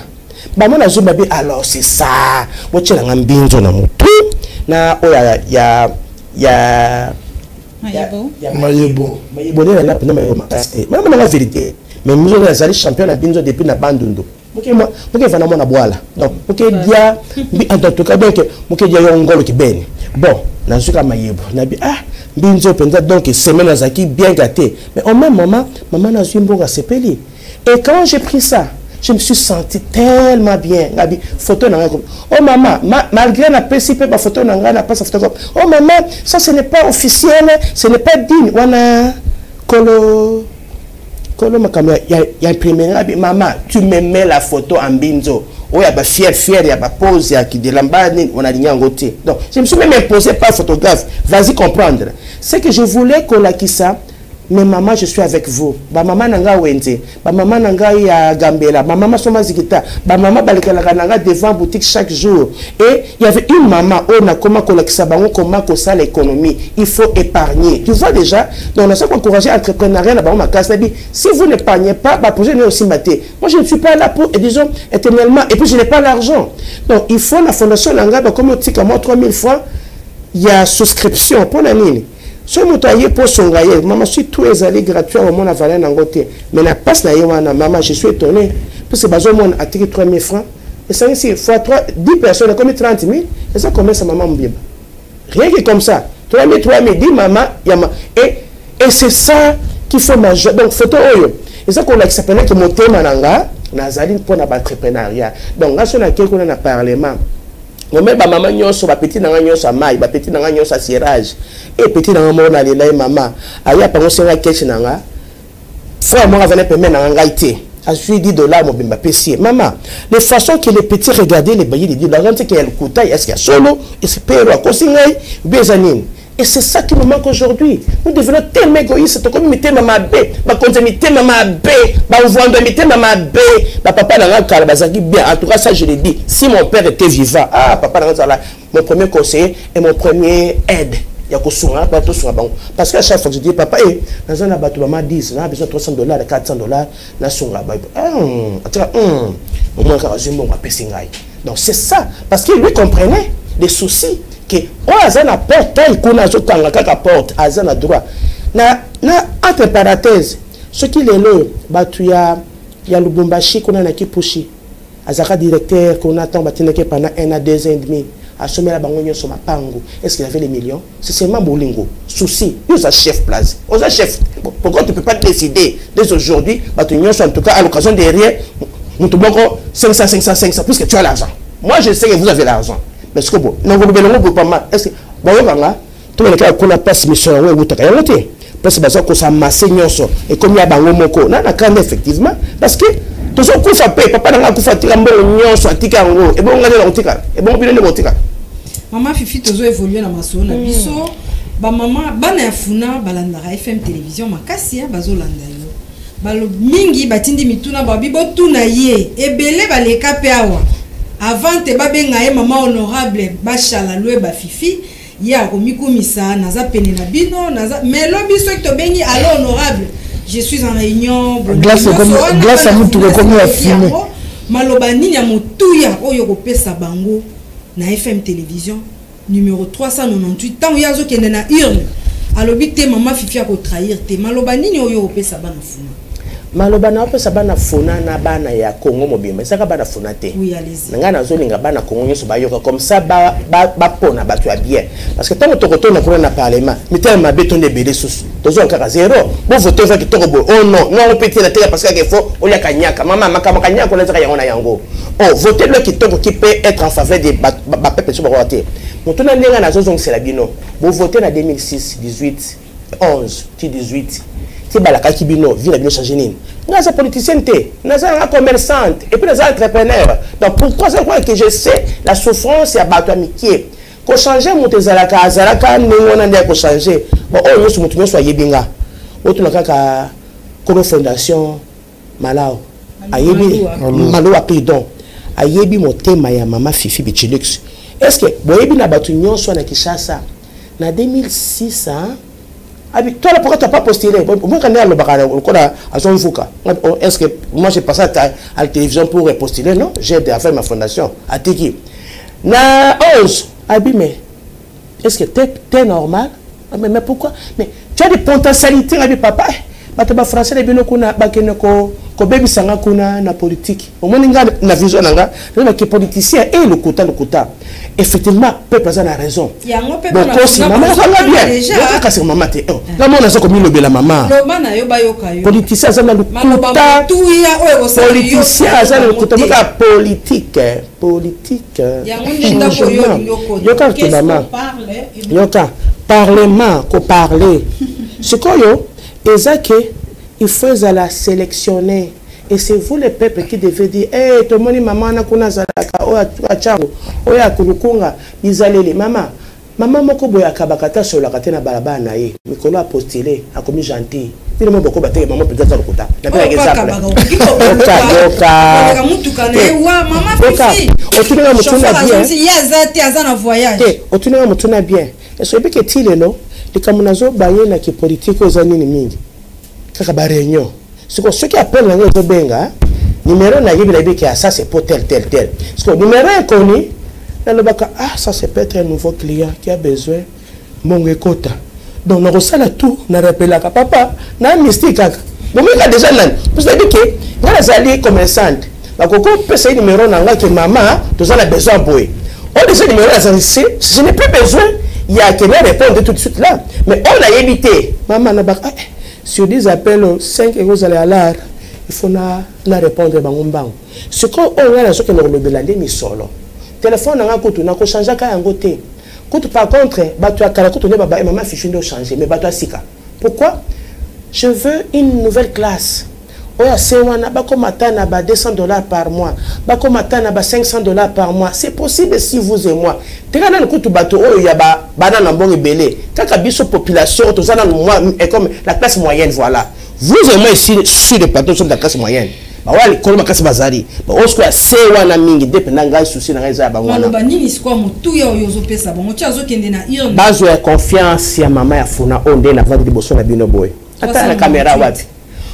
maman na zobabi alors c'est ça. Moi tu l'as ngambinzo na mutu, na oya ya Mayebo ne la pena Mayebo makasite. Maman la vérité, mais nous on est champion na binzo depuis na bandundu. Ok moi, ok va na mona boala. Donc ok dia, en tout cas donc ok dia yongolo ki beni. Bon. Nazuka Mayebo nabi Mbinzo penza donc semaine azaki bien gâté mais au même moment maman nazu mbonga sepeli et quand j'ai pris ça je me suis senti tellement bien nabi photo na comme oh maman malgré la principe pas photo na na pas photo oh maman ça ce n'est pas officiel ce n'est pas digne wana kolo makama ya imprimé nabi maman tu me mets la photo en Mbinzo. Oh, il y a fier, il y a pose, il y a qui de l'ambade, on a dit en côté. Donc, je me suis même imposé par photographe. Vas-y comprendre. C'est que je voulais qu'on acquise ça, mais maman, je suis avec vous. Ba maman nanga wende, ba maman nanga ya Gambela, ba maman soma zikita, ba maman balikala nanga devant boutique chaque jour. Et il y avait une maman, on a comment qu'on acquise ça, comment qu'on ça l'économie. Il faut épargner. Tu vois déjà, donc on a ça pour encourager l'entrepreneuriat là-bas, ma casse. Si vous n'épargnez pas, bah projet n'est aussi maté. Moi, je ne suis pas là pour, disons, éternellement, et puis je n'ai pas l'argent. Donc, il faut la fondation nanga, comme on dit qu'à moi 3000 fois, il y a souscription pour la mine. Si vous avez pour son gaïe, maman, si tout est allé gratuit, au moins, la valeur côté. Mais la passe, maman, je suis étonné. Parce que le monde a tiré 3 000 francs. Et ça, ici, fois 3, 10 personnes, comme 30 000. Et ça, combien ça, maman, bien. Rien que comme ça. 3 000, 10 maman, et c'est ça qu'il faut manger. Donc, photo, et ça qu'on a s'appelle que mon thème, Nazaline, pour l'entrepreneuriat. Donc, là, on a quelqu'un dans parlement. On met ma maman nyonso ba petit nanga nyonso mai ba petit nanga nyonso sirage et petit nanga mo na lela maman aya pa ngosenga cash nanga frère moi venait payer nanga été à suis $10 mo bimba pesier maman les façons que les petits regardaient les baillis les $10 c'est qu'il coûte est-ce qu'il y a solo et c'est payé à consigner bezanine. Et c'est ça qui nous manque aujourd'hui. Nous devenons tellement égoïstes. Comme nous mettons ma bé, ma contemité ma bé, ma vendeur ma bé, ma papa n'a pas bien. En tout cas, ça je l'ai dit. Si mon père était vivant, papa n'a pas mon premier conseiller et mon premier aide. Il y a parce qu'à chaque fois que je dis, papa, dans un abattu, maman dit, on a besoin de $300, $400, na sunga. Au moins, quand je me suis Donc c'est ça. Parce qu'il lui comprenait les soucis. Que Azana porte, il connaît ce porte, Azana droit. Entre parenthèses, ce qui est là, il y a Lubumbashi qu'on a qui poussé. Azaka directeur qu'on attend pendant 1 à 2 ans et demi. À sommer la banque sur ma pango. Est-ce qu'il avait les millions? C'est seulement Bolingo. Souci. Nous, un chef place. On a chef. Pourquoi tu ne peux pas décider dès aujourd'hui, en tout cas, à l'occasion de rien, nous te manquons 500, puisque tu as l'argent. Moi, je sais que vous avez l'argent. Mais ce que bon, non, vous ne pas mal. Est-ce que, bon, tout le monde qu'on a passé, mais sur vous t'as voté. Parce que ça m'a saigné, et comme il y a bango moko, n'a quand effectivement, parce que tout ce qu'on fait payer, papa n'a pas fait tirer un bon union, soit tika en gros, et bon, on a le tika, et bon, on a le tika. Maman Fifi, tu as évolué dans ma zone, biso, ba maman, bana funa, balandara FM télévision, ma kassia, bazo landayo. Balo mingi, batindi mituna, babibo tuna ye, et belé baleka peawa. Avant te babenga maman honorable bachala loue ba Fifi ya komiko misa naza pene na bino naza mais lobi so to bengi allo honorable je suis en réunion glace à mutu comme ya filmé maloba nini ya motuya oyo kopesa bango na FM télévision numéro 398 tant yazo kende na urne alobi te maman Fifi a ko trahir te maloba nini oyo kopesa bana funa maloba na opesa bana funa na bana ya Congo mobimba saka bana funa te oui allez-y nga nazolinga bana Congo nyoso bayoka comme ça ba pona bato ya bien parce que tant que tokoto na kuna na parlement mitema mabeto ne belé susu tozo nkaka zéro bon voter va kitoko bo oh non on peut la télé parce qu'il faut on ya kanyaka maman makama kanyaka on ezaka yango na yango oh voter le kitoko qui peut être en faveur des ba peuple sur ba voter motuna ndenga na zozo c'est la bino bon voter na 2006 18 11 18 balaka kibino vie la bien changer nini naza politicienne té naza commerçante et puis naza entrepreneur donc pourquoi c'est quoi que je sais la souffrance ya bato amitié ko changer moto zalaka azalaka ngona ndia ko changer bon oh yo mutu nyo soyé binga otuna kaka ko fondation malao ayebi malo apidon ayebi motema ya mama Fifi Bichilix est-ce que boyebi na bato nyonso na Kinshasa na 2006 hein. Toi, pourquoi tu n'as pas postulé? Est-ce que moi j'ai passé à la télévision pour postuler? Non, j'ai fait ma fondation à Tiki. Na 11, mais est-ce que tu es normal? Mais pourquoi? Mais tu as des potentialités, papa. Tu as français, ko baby sanga kuna na politique au moins na vision nanga que politicien et le quota effectivement peuple a raison donc aussi maman va bien donc c'est maman te la maman ça comme le la maman politicien ça na le quota politicien ça le quota politique yoka que maman yoka parlement ko parler ce qu'on yo exact il faut la sélectionner et c'est vous le peuple qui devez dire eh tout le monde maman na kuna zalaka o achango o ya kulukunga izalele mama moko boya kabakata sur la katena balaba na ye mikolo a postulé a commis gentil puis le boko bateke maman peut être lokuta na par exemple maman Fifi otunga mutuna bien yazati azana voyage otunga mutuna bien et so bike tilelo likamunazo baye na ki politique ozanini mingi kaka ba réunion c'est que ceux qui appellent les benga numéro na yebi la qui ça c'est pour tel parce que numéro est connu là le baka ça c'est peut-être un nouveau client qui a besoin mon écoute donc on resala tout na rappela papa na mystique kaka bon mais déjà là parce que que na zali commerçante ba koko pesa numéro na nga que maman tous on a besoin boy on dit ce numéro là je n'ai plus besoin il y a quelqu'un répondre tout de suite là mais on a évité maman na baka sur 10 appels 5 euros à l'heure il faut na répondre bango ce qu'on a ce que nous belande mi solo téléphone na ko tuna ko changer ka yango te par contre tu as kala ko tuna baba maman Fifi ndo changer mais tu as sika pourquoi je veux une nouvelle classe oya sewana bako matana ba $200 par mois bako matana ba $500 par mois c'est possible si vous et moi tekana na kutu bato oyo ya ba bana na mbongo belé kaka biso population tozana moi et comme la classe moyenne voilà vous et moi ici sur le plateau sommes de la classe moyenne ba wali koloma classe bazari ba osko ya sewana mingi dependa ngai souci na ngai za bango na ba nini siko mutu ya oyo zopesa bango chazo kende na irne bazo ya confiance ya mama ya funa onde na vandi boso na bino boy ata na caméra wapi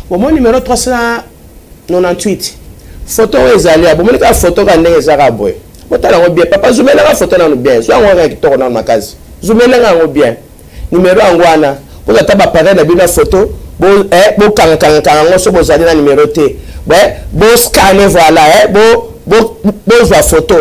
mon numéro 398 photo ezali bon mon photo ka ndenge ezaka boy Motala bien papa zoomela la photo na bien. So on recteur na makazi. Zoomela nga bien. Numéro angwana. Pour la taba parler na bien photo. Bo kanga so bo zali na numéro T. Bo scanner voilà bo voit photo.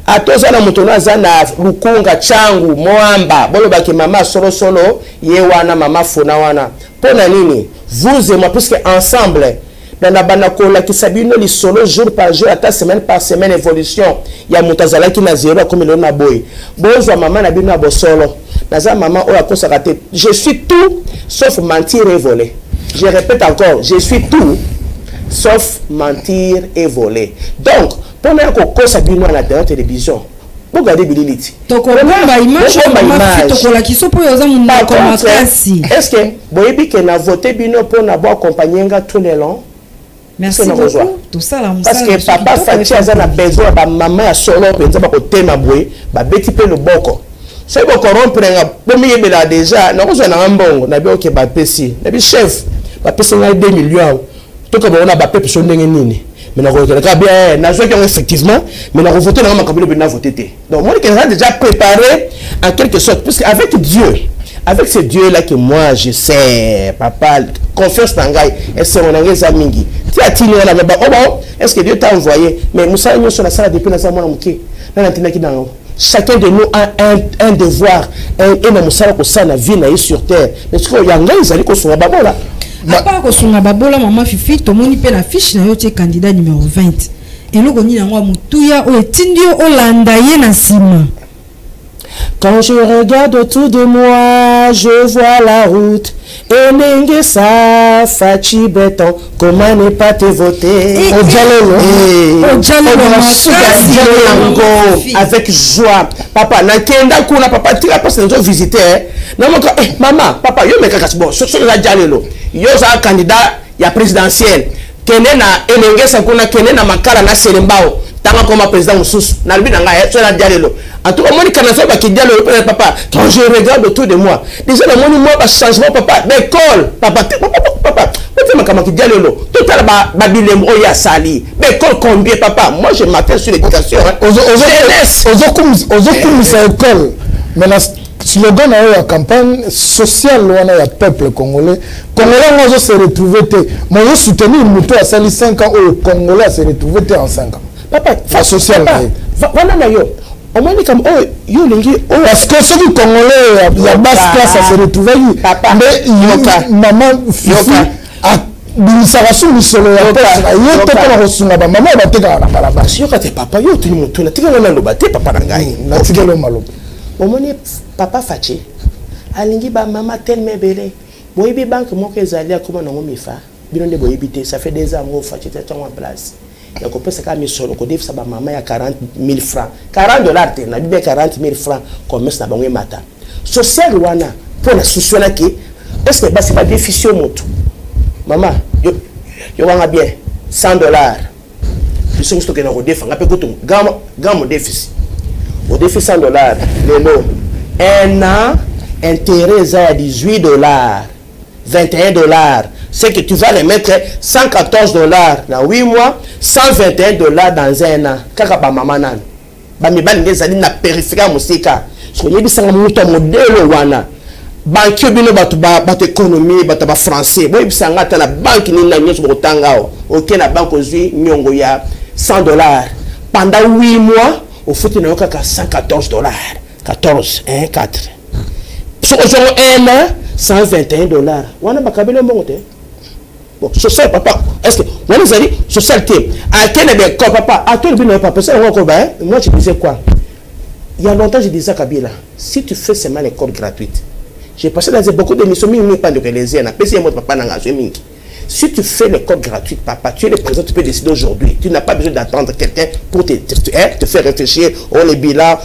Atoza na mutona zana lukunga changu moamba bolo baki mama solo ye wana mama fona wana pona nini vous et moi puisque ensemble dans la banakola qui sabino li solo jour par jour ata semaine par semaine évolution ya mutazala ki na zéro comme le na boy bozo mama na bino bo solo naza mama o akosa raté je suis tout sauf mentir et voler. Je répète encore, je suis tout sauf mentir et voler. Donc pendant qu'on s'abîme à la télévision, pour garder Bililiti. Est-ce que vous que na voté bino pour n'avoir accompagné tout le long? Merci beaucoup. Tout ça là, parce que papa Fachi a besoin de maman à solo pour dire que thème boy, ba beti pe le boko. C'est bon corrompre pour me là déjà, na ko na mbongo, na bi ok ba pesi, na bi chef, ba pesi na 2 millions. Tout comme on a ba pe so ndenge nini. Mais effectivement, mais on voté dans ma voté. Donc moi, je déjà préparé en quelque sorte, puisque avec Dieu, avec ce Dieu-là que moi je sais, papa, confiance dans Gaï, et c'est mon ami Zamingi. Tu as tiré là, oh bon, est-ce que Dieu t'a envoyé? Mais Moussa, nous sommes là depuis la semaine. Chacun de nous a un devoir, et Moussa, qu'on s'en a vie sur terre. Mais ce qu'il y a un gars, ils allaient qu'on soit là. À part que son ababola maman Fifi, ton moni pe la fiche na yote candidat numéro 20. Et nous koni na ngwa mutuya o etindio Olanda ye na sima. Quand je regarde autour de moi, je vois la route. Et Nengesa, Fachi Béton, comment ne pas te voter? Avec joie. Papa, Nakenda Kuna, papa, tu as passé notre visiter. Non, maman, papa, yo me casse bon, sur la dialelo. Yo za candidat, il y a présidentiel. Kenena, Nengesa Kuna, Kenena Makara, na Selembao. Tanga comme président Moussous, Nalbi Nanga, sur la dialelo. En tout cas, moi, papa, quand je regarde autour de moi, déjà, le monde, moi, changement, papa, d'école, papa, tout à l'heure, Babilem, Oya Sali, d'école, combien, papa, moi, je m'attends sur l'éducation. Aux école, mais la slogan de la campagne sociale, le peuple congolais, Congolais, on se retrouver, moi, je soutenir une moto à Sali 5 ans, au Congolais se retrouver en 5 ans. Papa, la sociale, voilà, au moins, comme parce que ceux qui Congolais, il y a basse classe à se retrouver. Mais maman, Fifi, a binisarasu misolo ya pesa yo te ko rosunga ba mama ba teka na balaba si yo ka te papa yo tuni mutu na tika na loba te papa na ngai na tika lo maloba omoni papa Fachi alingi ba mama tellement belé boyebi banque moko ezali akoma na ngomifa bino nde boyebi te ça fait 2 ans ngo Fachi te en place ya ko pesa ka misolo ko defisa ba mama ya 40 000 francs $40 te na bibe 40 000 francs commerce na bango mata social wana pour la sociale qui est-ce que c'est pas déficient moto maman yo wanga bien $100 tu sais que na redefa ngape ko ton gamo déficit au déficit $100 lelo 1 an intérêt à $18 $21 c'est que tu vas les mettre $114 dans 8 mois $121 dans 1 an kaka ba mama nan ba mi ba ngezali na périphérie musika so yebisanga muto modelo wana banque bino bato économie bato ba français boy bisanga ta na banque ni na nyoso botangao OK na banque ozui nyongo ya $100 pendant 8 mois au foot na yoka $114 14 1 4 so ozo 1 an $121 wana bakabelo mbongo te bon social papa est-ce que wana zali socialité à quel est papa à toi bino papa ça on ba moi je disais quoi il y a longtemps je disais Kabila si tu fais seulement l'école gratuite. J'ai passé dans beaucoup d'émissions, mais pas de les aider. Si tu fais l'école gratuite, papa, tu es le président, tu peux décider aujourd'hui. Tu n'as pas besoin d'attendre quelqu'un pour te faire réfléchir les bilans,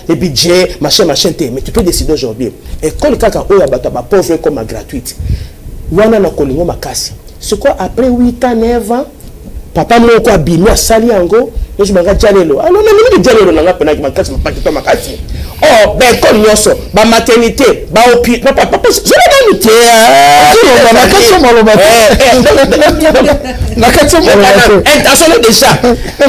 les budgets, machin, mais tu peux décider aujourd'hui. École kaka oya bata ba pauvre comme gratuite. Wana na kolingo makasi. C'est quoi après 8 ans, 9 ans, papa moko abimi asali yango je manga jalelo alors na mimi jalelo nanga pena ki makasi mapakito makasi oh ben comme nyoso ba maternité ba opi papa je la donne na katso maloba na katso maloba intention déjà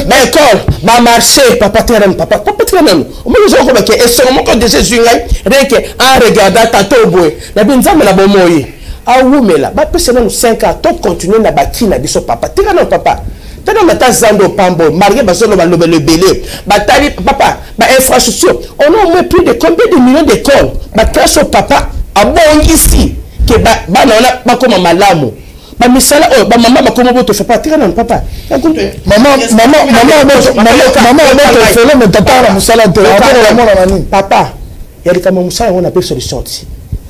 ben école ba marché papa terem papa terem o mo zo ko ba ke eso mo ko déjà zungai reke en regardant tato boy na binzambe la bomoyi awumela ba pese na 5 ans to continuer na bakina biso papa tika na papa tana mata zando pambo marié bazolo ba lobele belé batali papa ba infrastructure on a au moins plus de combien de millions d'écoles ba classe au papa abongi ici que ba na ba koma malamu ba misala o ba mama ba koma boto fait pas tika na papa maman fele me tata na musala te papa ya kama musala on appelle solution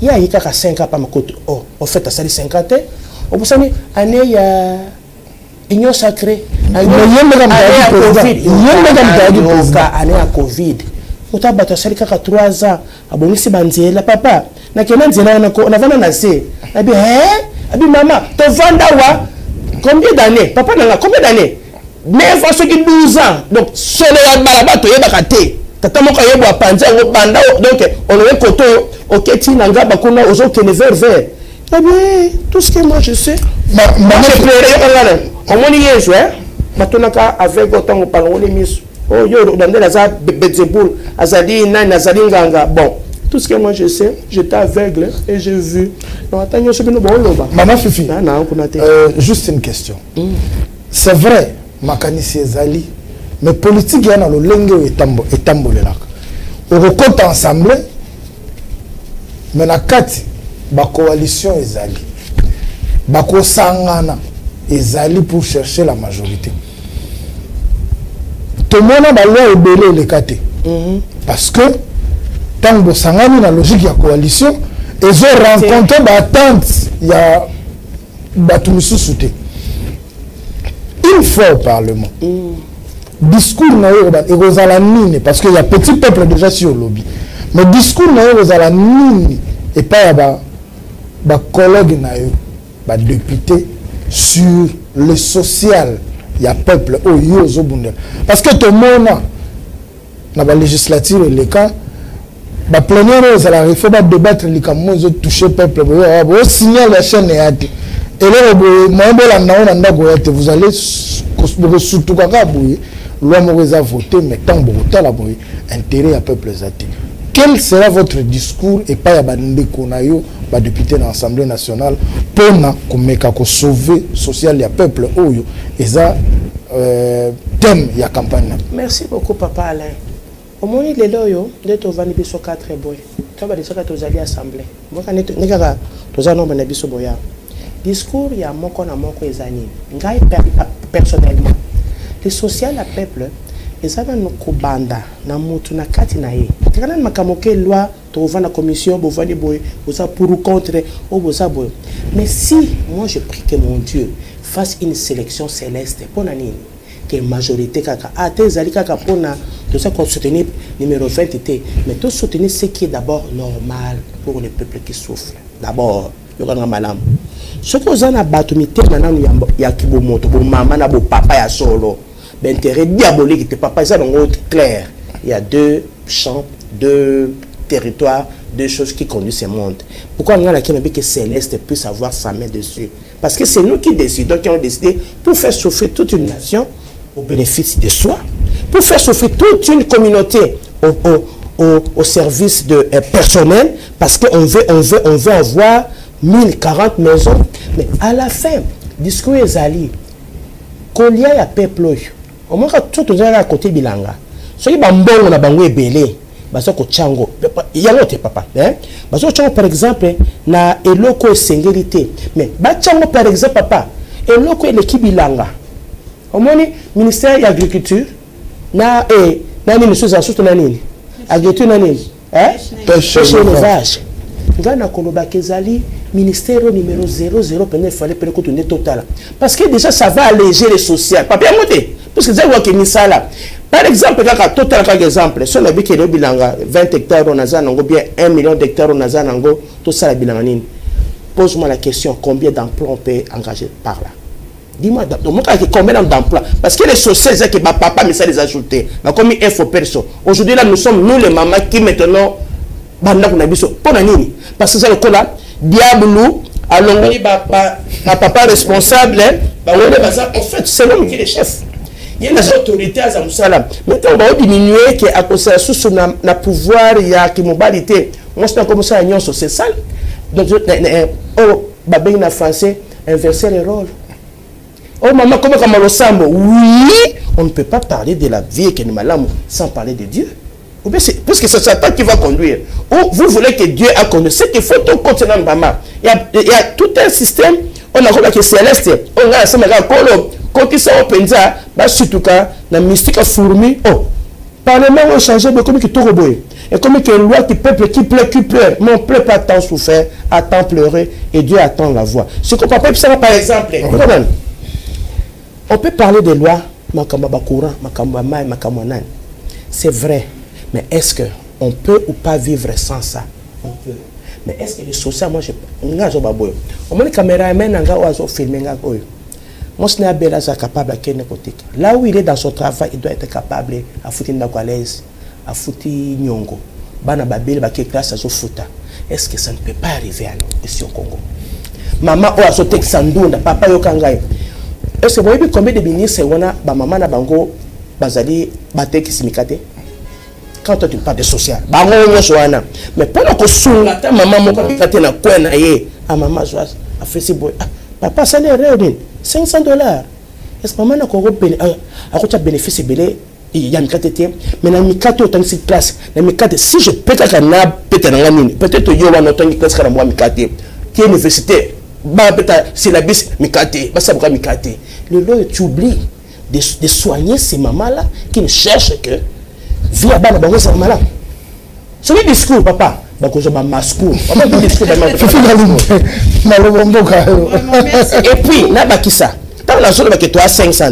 il y a 5 ans pas makoto oh en fait ça 50 ans on vous savez année ya union sacrée année à Covid ota bato sali kaka 3 ans abonisi banzela papa na kena nzela na vana na se abi abi mama to vanda wa combien d'années papa nanga combien d'années mais faut ce qui 12 ans donc solo ya balaba to yeba kate tata moko yebo apanza ngo banda donc on le koto oketi nanga bakona ozo kene vers eh bien tout ce que moi je sais maman je pleurais on moni yeso matonaka avec autant on parle on les mis oh yo dans la za Betzeboul azali na nazali nganga bon tout ce que moi je sais j'étais aveugle et j'ai vu non attends je bino bon loba maman Fifi juste une question c'est vrai makanisi ezali mais politique yana lo lenge etambolelaka okokota ensemble mais na kati ba coalition ezali bako sangana ezali pour chercher la majorité tout le monde a loi ebele le kate parce que tant que sangani na logique ya coalition ils ont rencontré d'attente ya batumisusu te une fois au parlement discours na yo ekozala nini parce que y a petit peuple déjà sur le lobby mais discours na yo ekozala nini et pas ba collègue na yo ba député sur le social ya peuple au yo zobundela parce que tout le monde na ba législature les cas ba plénière ezala refait ba débattre les cas moi zo toucher peuple bo signal la chaîne ya te et là mobola na ndako ya te vous allez surtout kaka boye loi moko voté mais tant beaucoup la boye intérêt à peuple zati. Quel sera votre discours et pas ya bandeko na yo ba député dans l'Assemblée nationale pour komeka ko sauver social ya peuple oyo eza thème ya campagne. Merci beaucoup papa Alain. Au moins il est là yo de to vani biso 4 boy. Tu vas dire que tu allé assemblée. Moi quand ne kaka to za no bana biso boya. Discours ya moko na moko ezani. Ngai personnellement le social à peuple ezana no kobanda na mutu na kati na ye tikana makamoke loi to va na commission bo vani boy boza pour ou contre ou boza boy mais si moi je prie que mon Dieu fasse une sélection céleste pour nani que majorité kaka atezali kaka pona de ça qu'on soutenir numéro 20 était mais tout soutenir ce qui est d'abord normal pour le peuple qui souffre d'abord yokanga malamu soko ozana batumité mananu ya kibomoto bo mama na bo papa ya solo d'intérêt diabolique de papa ça donc clair il y a 2 champs 2 territoires 2 choses qui conduisent ce monde pourquoi on a la que Céleste puisse avoir sa main dessus parce que c'est nous qui décidons qui ont décidé pour faire souffrir toute une nation au bénéfice de soi pour faire souffrir toute une communauté au service de personnel parce qu'on veut avoir 1040 maisons mais à la fin discours ezali kolia ya peuple au moins tout à côté bilanga soki bambongo na bango ebele baso ko chango yango te papa baso chango par exemple na eloko esengeli mais ba chango par exemple papa eloko eleki bilanga au moins ministère de l'agriculture na nini chose surtout na nini agriculture na nini pêche élevage ngana koloba kezali ministère numéro 00 il fallait que tu total parce que déjà ça va alléger les social pas bien monter parce que ça voit que misala par exemple kaka total par exemple sur la bike le bilanga 20 hectares on a nango bien 1 million d'hectares on a nango tout ça la bilanga nini pose-moi la question combien d'emplois on peut engager par là Dis-moi, combien d'emplois? Parce que les sociétés, c'est que ma papa me ça les ajouter. Comme info perso. Aujourd'hui, là, nous sommes, nous les mamans, qui maintenant, parce que c'est le cas là, Diaboulou, allons, papa responsable, en fait, c'est l'homme qui est le chef. Il y a des autorités à Zamoussala. Maintenant, on va diminuer à cause de la pouvoir, il y a qui mobilité. Moi, je commencé à union sur ces salles. Donc, babé en français, inverser les rôles. Oh, maman, comment on le sent? Oui, on ne peut pas parler de la vie qui est malade sans parler de Dieu. Parce que c'est Satan qui va conduire. Ou vous voulez que Dieu a conduit. C'est qu'il faut tout continuer, maman. Il y a tout un système. On a comme que céleste. On a ça, mais quand ils sont au Penza, surtout quand la mystique a fourmi. Oh, parlement a changé, mais comme que tout rebouille. Et comme que loi qui peuple qui pleure. Mais on ne pleure pas tant souffrir, attend pleurer, et Dieu attend la voix. Ce que papa, ça par exemple, on peut parler des lois, c'est vrai. Mais est-ce qu'on peut ou pas vivre sans ça? On peut. Mais est-ce que les sociaux, moi, je ne sais pas. On met une caméra, on va filmer. Moi, je suis capable de faire côté. Là où il est dans son travail, il doit être capable de foutre une l'aise, à foutre nyongo. Est-ce que ça ne peut pas arriver à nous, ici au Congo? Maman, a sauté Sandunda, papa Yokangai. Est-ce que vous voyez combien de ministres on a, maman na bango, bazali, bate qui simikate? Quand tu parles de social, mais pendant que sous la maman, mon papa, na quoi na ye, à maman, a fait si beau. Papa, ça n'est rien, $500. Est-ce que maman a bénéficié de il y a une catégorie, mais dans une catégorie autant de classe, si je peux peut-être il y a une autre classe qui est qui est université, c'est la bis mikate, le lot tu oublies de soigner ces mamans là qui ne cherchent que via bana bango ça malade. C'est le discours papa, donc je m'ascours. Et puis na bakisa, dans la zone que toi 500.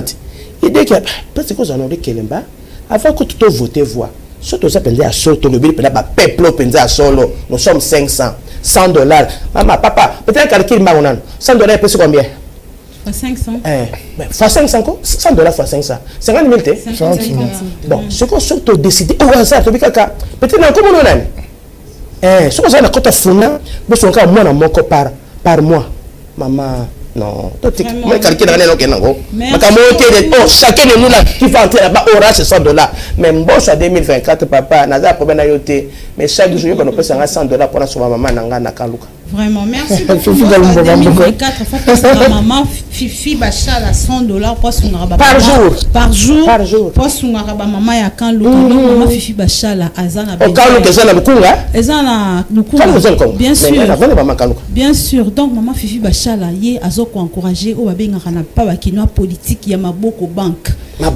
Il dit que parce que j'en ai Kelemba avant que tu te votes voix. Surtout ça pendant à solo, le peuple pendant à solo. Nous sommes 500, $100. Maman, papa, peut-être calcul maronan. $100 c'est combien? 500. Fois 500 quoi? $100 fois 500. 50 000 t'es? Bon, ce qu'on surtout décidé. Oh ça, tu veux caca. Peut-être comment on a? Ce qu'on a quand on funa, mais son cas moi na mon par mois. Maman. Non, moi calcul rien non kenango. Chacun de nous là qui va entrer là-bas aura ce $100. Mais bon soit 2024 papa, naza problème na yoté, mais chaque jour qu'on peut s'engager $100 pour sauver maman nanga na kaluka. Vraiment, merci beaucoup. 2024, il faut que sa maman Fifi Bachala $100 pour son par jour pour son maman ya kaluka. Donc maman Fifi Bachala azana bien. Kaluka ezana mukunga? Ezana mukunga. Bien sûr. Bien sûr. Donc maman Fifi Bachala yé azo ko encourager o babenga na pa ba kinwa politique ya maboko banque.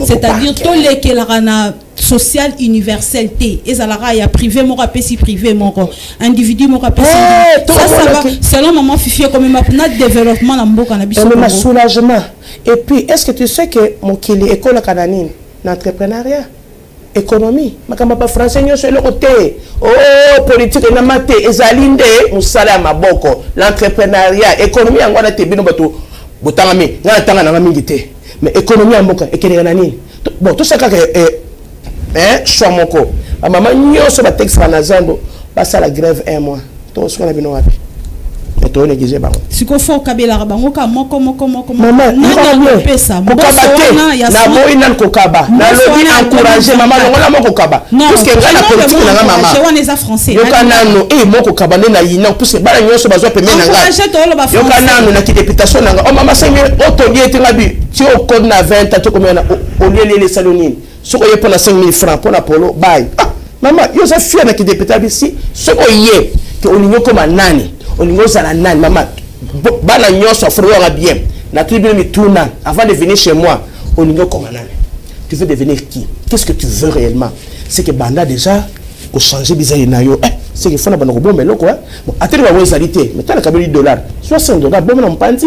C'est-à-dire tous les qui la social universel t ezalara ya privé mon rapesi privé mon individu mon rapesi ça va selon maman Fifi comme ma développement na mboka na biso un soulagement. Et puis est-ce que tu sais que mon kili école cananine l'entrepreneuriat économie makamba pa français nyo sur le côté oh politique na maté ezalinde musala maboko l'entrepreneuriat économie ngwana te bino bato botangami ngana tanga na mingi te mais économie en mboka ekele na nini bon tout ça choix moko maman nyonso ba texte na zando passa la grève 1 mois to sona bino wapi to négliger bango siko fo kabela bango ka moko maman na pesa na boy nan kokaba na lobi encourager maman ngona moko kaba parce que ngana politique na maman je vois les français yokana no moko kaba na yina parce que bala nyonso bazwa pemé na nga yokana no na ki députation na nga o maman sengi otolie tingabi ti o code na 20 to combien au lieu les salonines ce qu'on y pour la 5 000 francs pour la polo bye maman yo ça fier na ki députation ici ce qu'on y est que on y comme nani on y a la nani maman bala nyonso frère bien la tribu me tourne avant de venir chez moi on y comme nani tu veux devenir qui qu'est-ce que tu veux réellement c'est que banda déjà au changer bizarre na yo c'est que faut na banoko bon mais quoi bon attends la wezalité mais t'as le $60 $60 bon non pas dit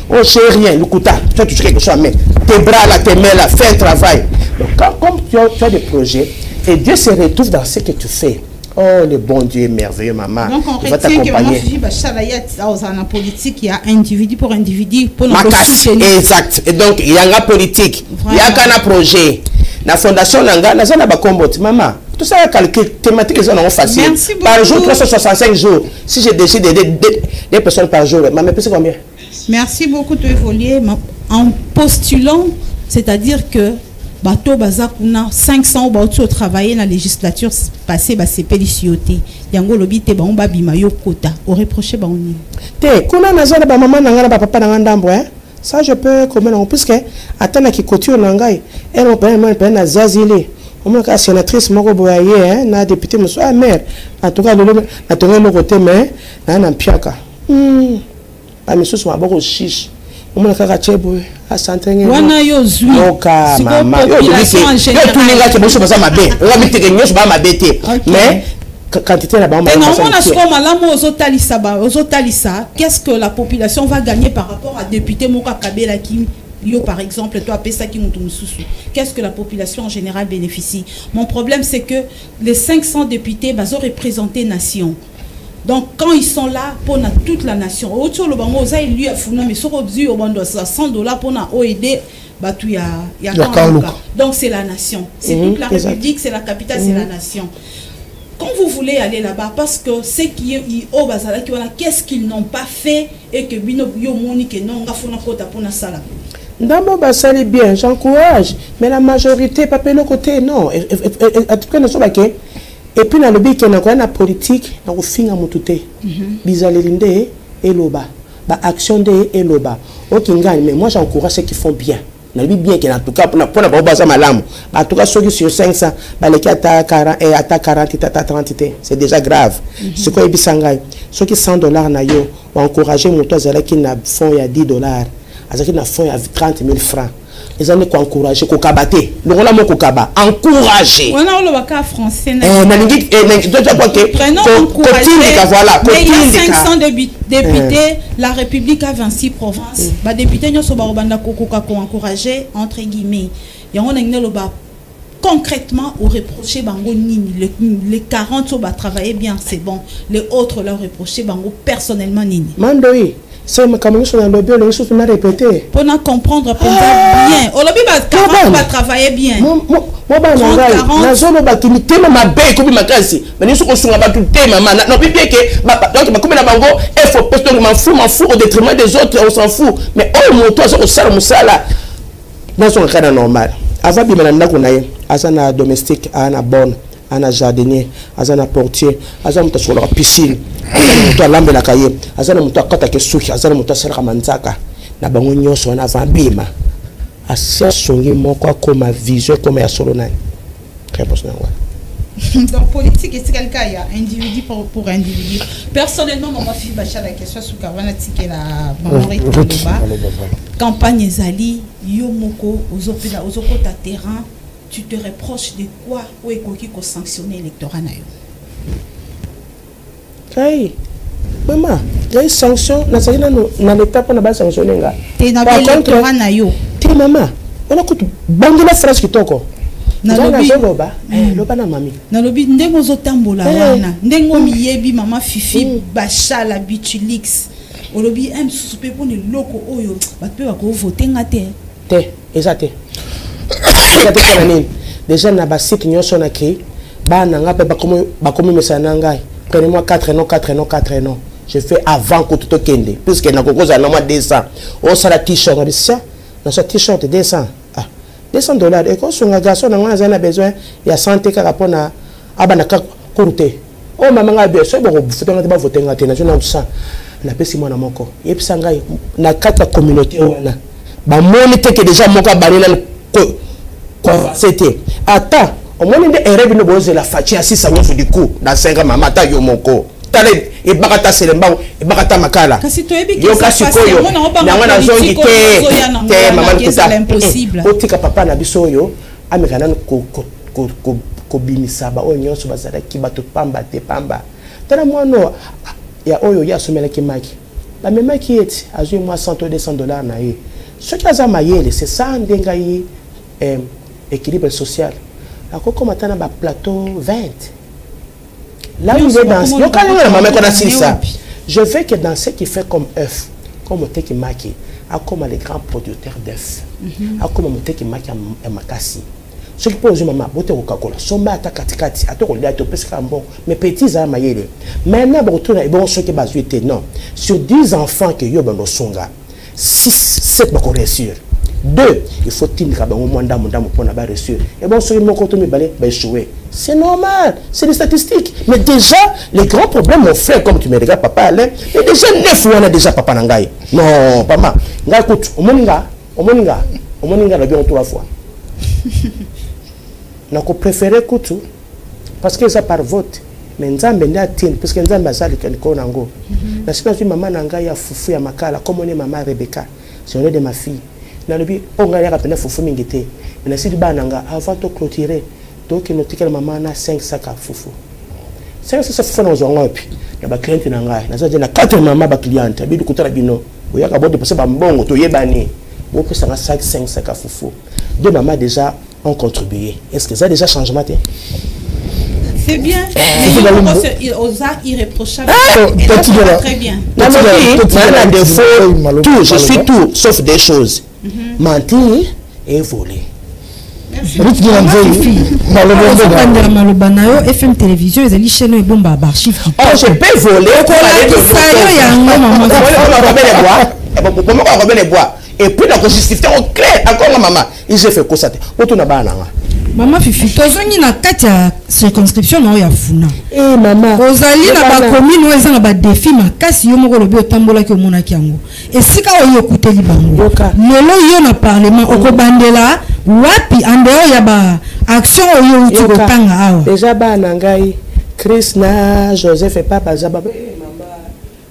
on cherche rien le coûta tu touches quelque chose mais tes bras là tes mains là fais un travail donc comme tu as des projets et Dieu se retrouve dans ce que tu fais Oh, le bon Dieu est merveilleux, maman. Donc, on il va retient que t'accompagner. en politique, il y a individu pour individu. Pour exact. Et donc, il y a un politique. Il y a un projet. La fondation Nanga, il y a un combat. Maman, tout ça, il y a calcul thématique, ils ont facile. Merci beaucoup. Par jour, 365 jours. Si je décide d'aider des personnes par jour, maman, c'est combien? Merci beaucoup de évoluer en postulant, c'est-à-dire que bateau bazakuna 500 bateau travailler dans la législature passée c'est pélicioté yango lobité ba on ba bima yo kota au reprocher ba on te kuna nazana ba maman nanga ba papa nanga ndambo ça je peux comment on puisque atana ki couture nangai elle on peut na zazile on m'a ka sénatrice moko boyaye na député monsieur maire en tout cas le na tonga mo côté mais na mpiaka ba monsieur so ba ko chiche on m'a ka chebo a santenga wana yo zui oka mama yo tout ninga ke boso baza mabe on mi teke nyoso ba mabete mais quantité là-bas qu'est-ce que la population va gagner par rapport à député Moka Kabela qui yo par exemple toi pesa qui qu'est-ce que la population en général bénéficie? Mon problème c'est que les 500 députés ont représenté nation. Donc quand ils sont là pour toute la nation, autour le bango ça il lui a foutu mais sur obzu au bando $100 pour na aider batu ya donc c'est la nation, c'est toute la République, c'est la capitale, c'est la nation. Quand vous voulez aller là-bas, parce que ceux qui ont qu'est-ce qu'ils n'ont pas fait et que bino yo monique non ngafuna kota pona sala. D'abord bah ça bien, j'encourage, mais la majorité pas le côté non. Et tout cas ne sont pas que et puis dans le but qu'on a quoi la politique donc finga mutute. Bizalelinde et loba. Ba action de et loba. OK ngagne mais moi j'encourage ceux qui font bien. Bien en tout cas pour la base malam en tout cas ceux qui sur 500 les à 40 et à 40 à 30 c'est déjà grave ce quoi ibisangai ceux qui $100 na yo ou encourager mon toi qui na fond il y a $10 azaki na fond il y a 30 000 francs ils ont encourager ko kabaté le on a mon kokaba encourager on a le baka français na lingi déjà quoi que voilà mais il y a 500 députés la République a 26 provinces ba député nyo so ba banda ko encourager entre guillemets ya on a le ba concrètement au reprocher bango nini les 40 so ba travailler bien c'est bon les autres leur reprocher bango personnellement nini mandoi c'est ma communication dans le lobby les choses on a répété pour na comprendre bien au lobby ba 40 va travailler bien moi ba na zone ba qui tema mabe ko bi makasi mais niso ko sunga ba tout tema maman non bien que donc ba comme na bango il faut poster m'en fous au détriment des autres on s'en fout mais oh mon toi ça sala musala dans son cas normal avant bi mananda ko naye asana domestique ana bonne ana jardinier azana portier azana muta sur la piscine muta lambe la kaye azana muta kata ke suki azana muta sera manzaka na bango nyoso na vambima asia songi moko comme vision comme ya solo nai réponse na wa donc politique est quelqu'un il y a individu pour individu personnellement mon fille bacha la question sous Carvana tike la mamori Toloba campagne ezali yo moko ozopela ozokota terrain. Tu te reproches de quoi ou est qui ko sanctionner l'électorat na yo? Hey, maman, il y a une sanction na l'étape on a pas sanctionné nga. Té na l'électorat na yo. Té maman, on a coûté bangela phrase qui toko. Na lobi loba, loba na mami. Na lobi ndengo zotambola wana, ndengo miyebi mama Fifi Bachala Bichilix. O lobi em susupe pour ne loko oyo, ba pe ba ko voter ngate. Té, exact. Déjà na ba site nyoso na ki ba na nga pe ba komi mesana ngai prenez-moi 4 noms je fais avant que tout kende puisque na kokoza na moi 200 on sala t-shirt na ça na ce t-shirt 200 $200 et quand son garçon na nga na besoin ya santé ka rapona abana ka kurute o mama nga be so bo futa nga ba voter nga te na jona ça na pesi moi na moko et puis ngai na kata communauté wana ba monite que déjà moka balina c'était attends au moins des erreurs ne boze la fatia si ça du coup dans 5 ans maman ta yo moko tale e bakata selemba e bakata makala kasi to ebi yo kasi koyo na na zongi te maman c'est impossible otika papa na biso yo amekana ko bimisa ba onyo so bazala ki bato pamba te pamba tala mwana ya oyo ya somela ki maki ba mema ki eti azui moi $100 na ye ce qui a mayele c'est ça ndenga yi équilibre social. La comme atteint un plateau 20. Là où il est dans ça, je veux que dans ce qui fait comme œuf, comme on qui maquille, comme les grands producteurs d'œufs, comme on qui maquille à Makassi. Ce qui pose maman, bote Coca-Cola, somba à katikati, à tout le monde, bon, mes petits amis, maintenant, bon, ce qui va être non. Sur 10 enfants que yo dans songa, 6, 7 vont réussir. 2, il faut qu'il y ait un moins d'âme pour ne pas réussir. Et bon, ce qui m'a échoué. C'est normal, c'est des statistiques. Mais déjà, les grands problèmes, mon frère, comme tu me regardes, papa, mais déjà 9 fois, on a déjà papa Nangaï. Non, papa, écoute, au moninga, la bien 3 fois. Donc, on préfère écouter, parce que ça par vote. Mais nous avons dit, parce que nous avons dit que nous avons dit, maman Nangaï a foufou à Makala, comme on est maman Rebecca, c'est le de ma fille. Dans le but, on a rappelé foufou mingité. Mais si tu vas avant de clôturer, donc il nous dit que maman a 5 sacs à foufou. 5 sacs à foufou dans un puis il y a des clients qui ont dit 4 mamans clients, il y a des clients qui ont dit passer un bon, tu es banni. Vous pouvez 5 sacs à foufou. 2 mamans déjà ont contribué. Est-ce que ça a déjà changement? C'est bien. Mais aux arts irréprochables. Très bien. Tout, je suis tout, sauf des choses. Mentir et voler. FM télévision, ils ont chaîne et bombe à archives. Oh, je peux voler. Et puis la justification claire encore maman. Il s'est fait constater. Maman Fifi, tozongi na kati ya circonscription na ya funa. Eh maman. Ozali na ba commune oza na ba défi makasi yo moko lobi otambola ki omona ki yango. Esika oyo ekuteli bango. Lelo yo na parlement okobandela wapi andeo ya ba action oyo uti kotanga awa. Déjà ba na ngai Chris na Joseph et papa za ba maman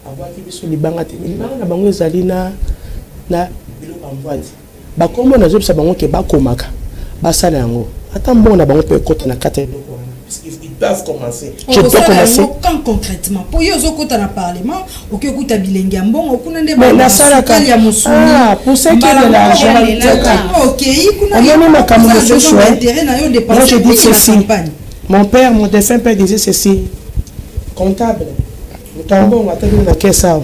awaki biso libanga te. Libanga na bango ezali na biloko amvadi. Ba kombo na zopsa bango ke ba komaka. Ba sala yango. Attends, bon, on a peut côté na carte. Ils doivent commencer. Je dois commencer. Quand concrètement, pour eux, au côté na parlement, au que écoute à bilingue, bon, au kuna ndé. Mais la salle ah, pour ceux qui ont l'argent. Ok, on a même un camion de choix. Moi, je dis ceci. Mon père, mon défunt père disait ceci. Comptable. Nous tombons, attendez, on a qu'est ça.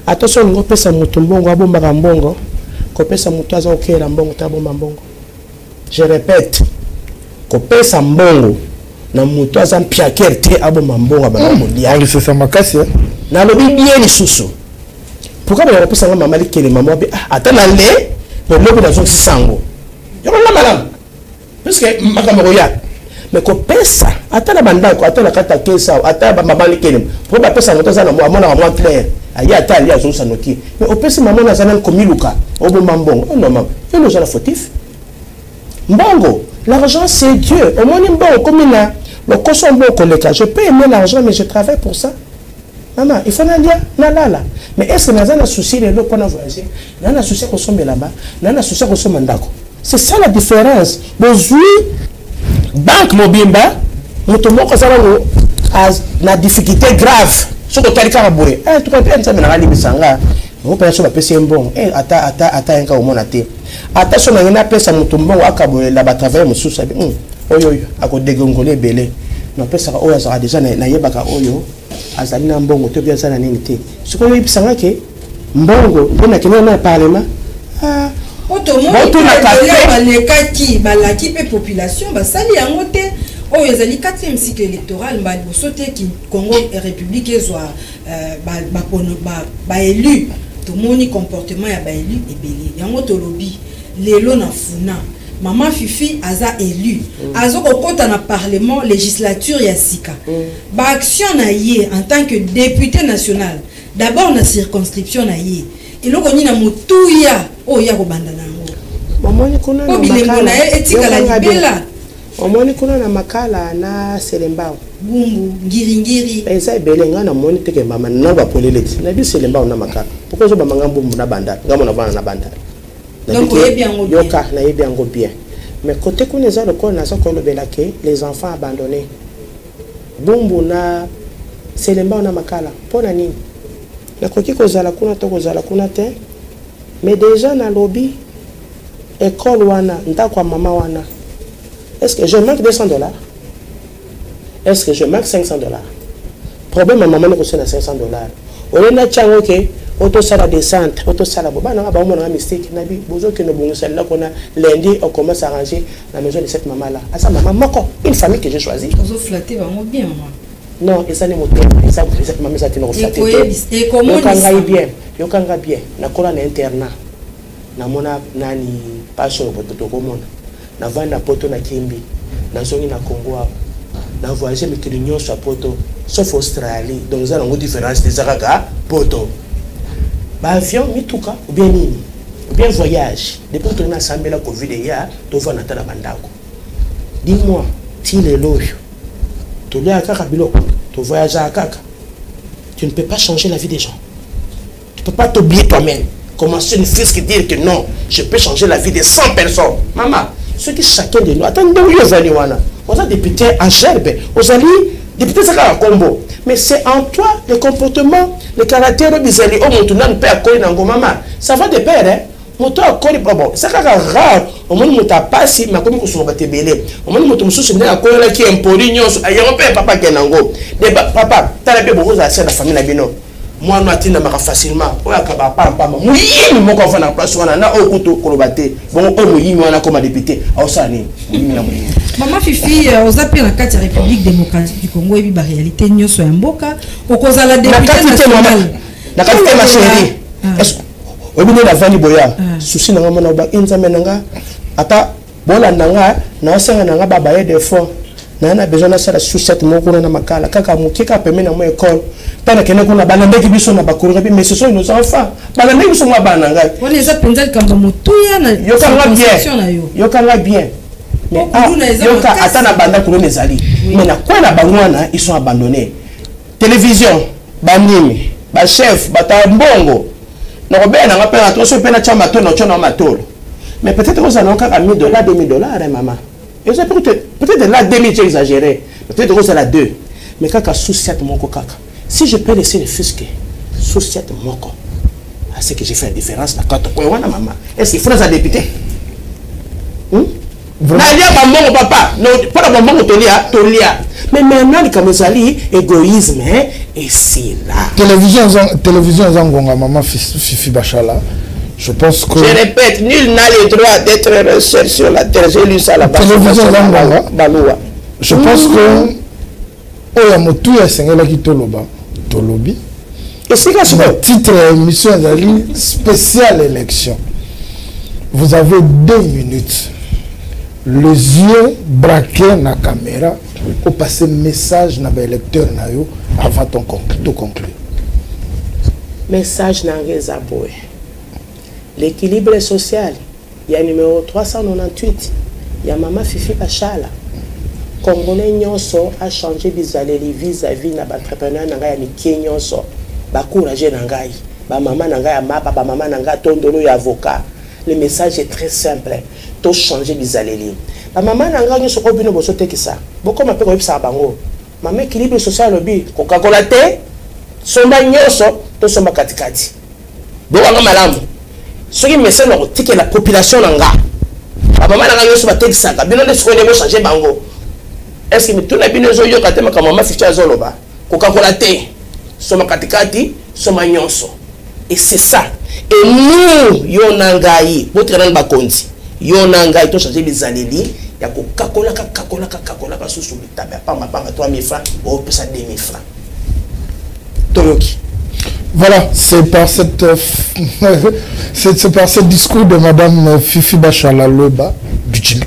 Attention, on peut ça mutumbo, on va bomber un bongo. On peut ça mutuaza ok, la bongo, ta bombe un bongo. Je répète. Kopé sambongo na muto azam piakerte abo mambongo abana moliangi c'est ça makasi na lobi bien lisusu pourquoi ba kopesa nga mama likele mama be atana le pour lobi na zo sango yo na malam parce que makambo ya mais kopesa atana bandako atana kata kesa atana mama likele pour ba pesa moto za na mwana wa clair aya atali azo sanoki mais opesi mama na zana komiluka obo mambongo non maman yo no za fautif mbongo. L'argent, c'est Dieu. Au moins, comme il a le cochon bon collègue. Je peux aimer l'argent, mais je travaille pour ça. Maman, il faut aller là. Mais est-ce que nous avons un souci de l'eau pour voyager? Nous avons un souci qu'on soit là-bas. Nous avons un souci qu'on soit mandako. C'est ça la différence. Aujourd'hui, banque mobimba, nous tombons comme ça à la difficulté grave. Ce que tu as dit, tu as dit, on peut se passer un bon ata enka au monate attention na ngina pesa mutumbo akabo la ba travailler mususa oyo akodegongole belé na pesa oyo za déjà na yebaka oyo azali na mbongo to bien sana nini te siko yo bisanga ke mbongo mpona kene na parlement otomo balekaki balaki pe population basali yango te oyo ezali 4e cycle électoral mbali bosote ki Congo République ezwa ba élu tout moni comportement ya ba élu ebele yango to lobby lelo na funa maman Fifi aza élu azo kokota na parlement législature ya sika ba action na ye en tant que député national d'abord na circonscription na ye eloko ni na mutuya oya ko banda nango maman ni kuna na bilengo na ye etika la libela omoni kuna na makala na selembao bumbu ngiri eza belenga na moni teke mama na ba poleleti na bi selembao na makala pourquoi zo ba mangambu na banda ngamo na bana na banda donc yoka na yebi yango bien mais côté kuna za le ko na so ko lobela ke les enfants abandonnés bumbu na selembao na makala pona nini na koki ko zala kuna to ko zala kuna te mais déjà na lobby école wana ndakwa mama wana. Est-ce que je manque $200? Est-ce que je manque $500? problème à maman est aussi à $500. On est là, ok, auto sala descente, auto sala boba, on a un mystique, nabi, bozo que nous bon celle-là qu'on a lundi, on commence à ranger la maison de cette maman-là. À sa maman, une famille que j'ai choisie. Vous flattez vraiment bien, maman. Non, et ça n'est pas ça, cette maman, ça t'est non flatté. Et comment il bien, yo kanga bien, na kola na internat, na mona nani passion poto to komona, na vanda poto na Kimbi, na zongi na Congo, na voyager mais que l'union soit poto, sauf Australie, donc nous avons une différence des araga poto. Ba avion mituka ou bien nini, ou bien voyage, depuis que tu as semblé la Covid et ya, tu vas na tala bandako. Dis-moi, ti le loyo, tu l'as à kaka biloko, tu voyages à kaka, tu ne peux pas changer la vie des gens. Tu ne peux pas t'oublier toi-même. Commencer une fille qui dit que non, je peux changer la vie de 100 personnes. Maman, ce qui chacun de nous, attendez, on a député en gerbe, on a député ça à combo. Mais c'est en toi, le comportement, le caractère bizarre, on ne peut accorder dans maman. Ça va de pair, hein. Moto accorder bon, ça rare. Au moins on t'a pas si ma comme on se battre belé. Au moins moto mususu ndé accorder là qui impoli nyonso. Ayo pe papa kenango. Mais papa, t'as la beaucoup à la famille na bino. Moi no atina maka facilement oya kaba papa muyimi moko fa na place wana na okuto kolobate bon o muyimi wana comme député ausani muyimi na muyimi Maman Fifi aux appels na carte République démocratique du Congo et ba réalité nyoso ya mboka okoza la députée nationale na carte ma chérie obine na vani boya souci na ngama na ba inzame nanga ata bola nanga na osenga nanga baba ye des fois na besoin de ça la sucette moko na makala kaka mukika pemena na mo école tana kena kuna balande ki biso na bakuru mais ce sont nos enfants balande biso mwa bana ngai on les a pendant kamba mutuya na yo kanga bien mais yoka ata na banda kuno nezali mais na kwa na bangwana ils sont abandonnés télévision banimi ba chef bata mbongo na robena nga pena to so pena chama to no chono matolo mais peut-être que ça n'a qu'à $1000 $2000 maman. Et ça peut-être là 2000 j'ai exagéré. Peut-être que c'est là 2. Mais quand sous 7 mon kaka. Si je peux laisser le fisc sous 7 mon kaka. C'est que j'ai fait la différence là quand on voit maman. Est-ce qu'il faut les député? Vraiment papa. Non, pas la maman tolia. Mais maintenant comme ça égoïsme et c'est là. Télévision Zangonga maman Fifi Bachala. Je pense que... Je répète, nul n'a le droit d'être recherché sur la terre. J'ai lu ça là-bas. Je pense que... Oyamotu ya sengela ki toloba. Tolobi. Et c'est quoi ce titre émission spéciale élection. Vous avez 2 minutes. Les yeux braqués na caméra pour passer message na ba électeur na yo avant de conclure. Message na Rezaboué. L'équilibre social, il y a numéro 398, il y a Maman Fifi Bachala. Congolais nyonso a changé bizaleli vis-à-vis na entrepreneur na ngai ya mikie nyonso. Ba courage na ngai, ba maman na ngai ya mapa, ba maman na ngai tondolo ya avocat. Le message est très simple. To changer bizaleli. Ba maman na ngai nyonso ko bino boso tekisa. Boko mape ko yebisa bango. Maman équilibre social lobi ko kakola te. Somba nyonso to somba katikati. Bo wanga malamu. Ce qui me semble que la population nanga maman nanga yo so batekisaka bino nde siko ndemo changer bango est-ce que mituna bino zo yo katema kama mama ficha zoloba kokakola te soma katikati soma nyonso et c'est ça et nous yo nangai votre nanga bakonzi yo nangai to changer bizaleli ya kokakola ka susu bitabe pamba 3000 francs ou pesa 2000 francs toyoki. Voilà, c'est par ce discours de Madame Fifi Bachala Leba,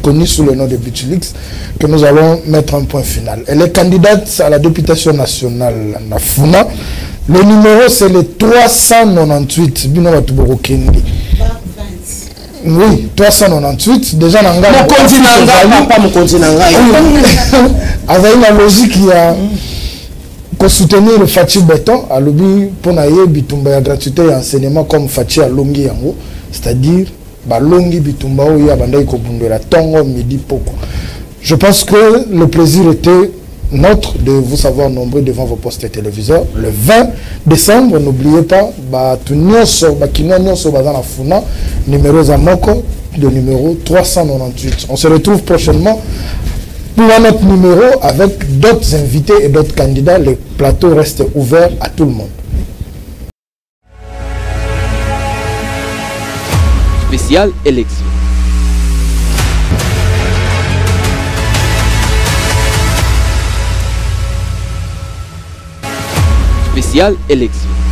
connue sous le nom de Bichilix, que nous allons mettre un point final. Elle est candidate à la députation nationale na Funa. Le numéro c'est le 398. Oui, 398. Déjà, pas mon continent. Avec la logique, il y a... Pour soutenir le Fatih Béton, à l'objet pour naïe bitumba ya gratuité et enseignement comme Fatih à Longi yango, c'est-à-dire ba Longi bitumba ou ya bandai ko bundela tongo midi poko. Je pense que le plaisir était nôtre de vous savoir nombreux devant vos postes téléviseurs. Le 20 décembre, n'oubliez pas, ba tunyoso ba kinonyoso bazana funa numéro zamoko de numéro 398. On se retrouve prochainement Pour un autre numéro, avec d'autres invités et d'autres candidats, le plateau reste ouvert à tout le monde. Spécial élection. Spécial élection.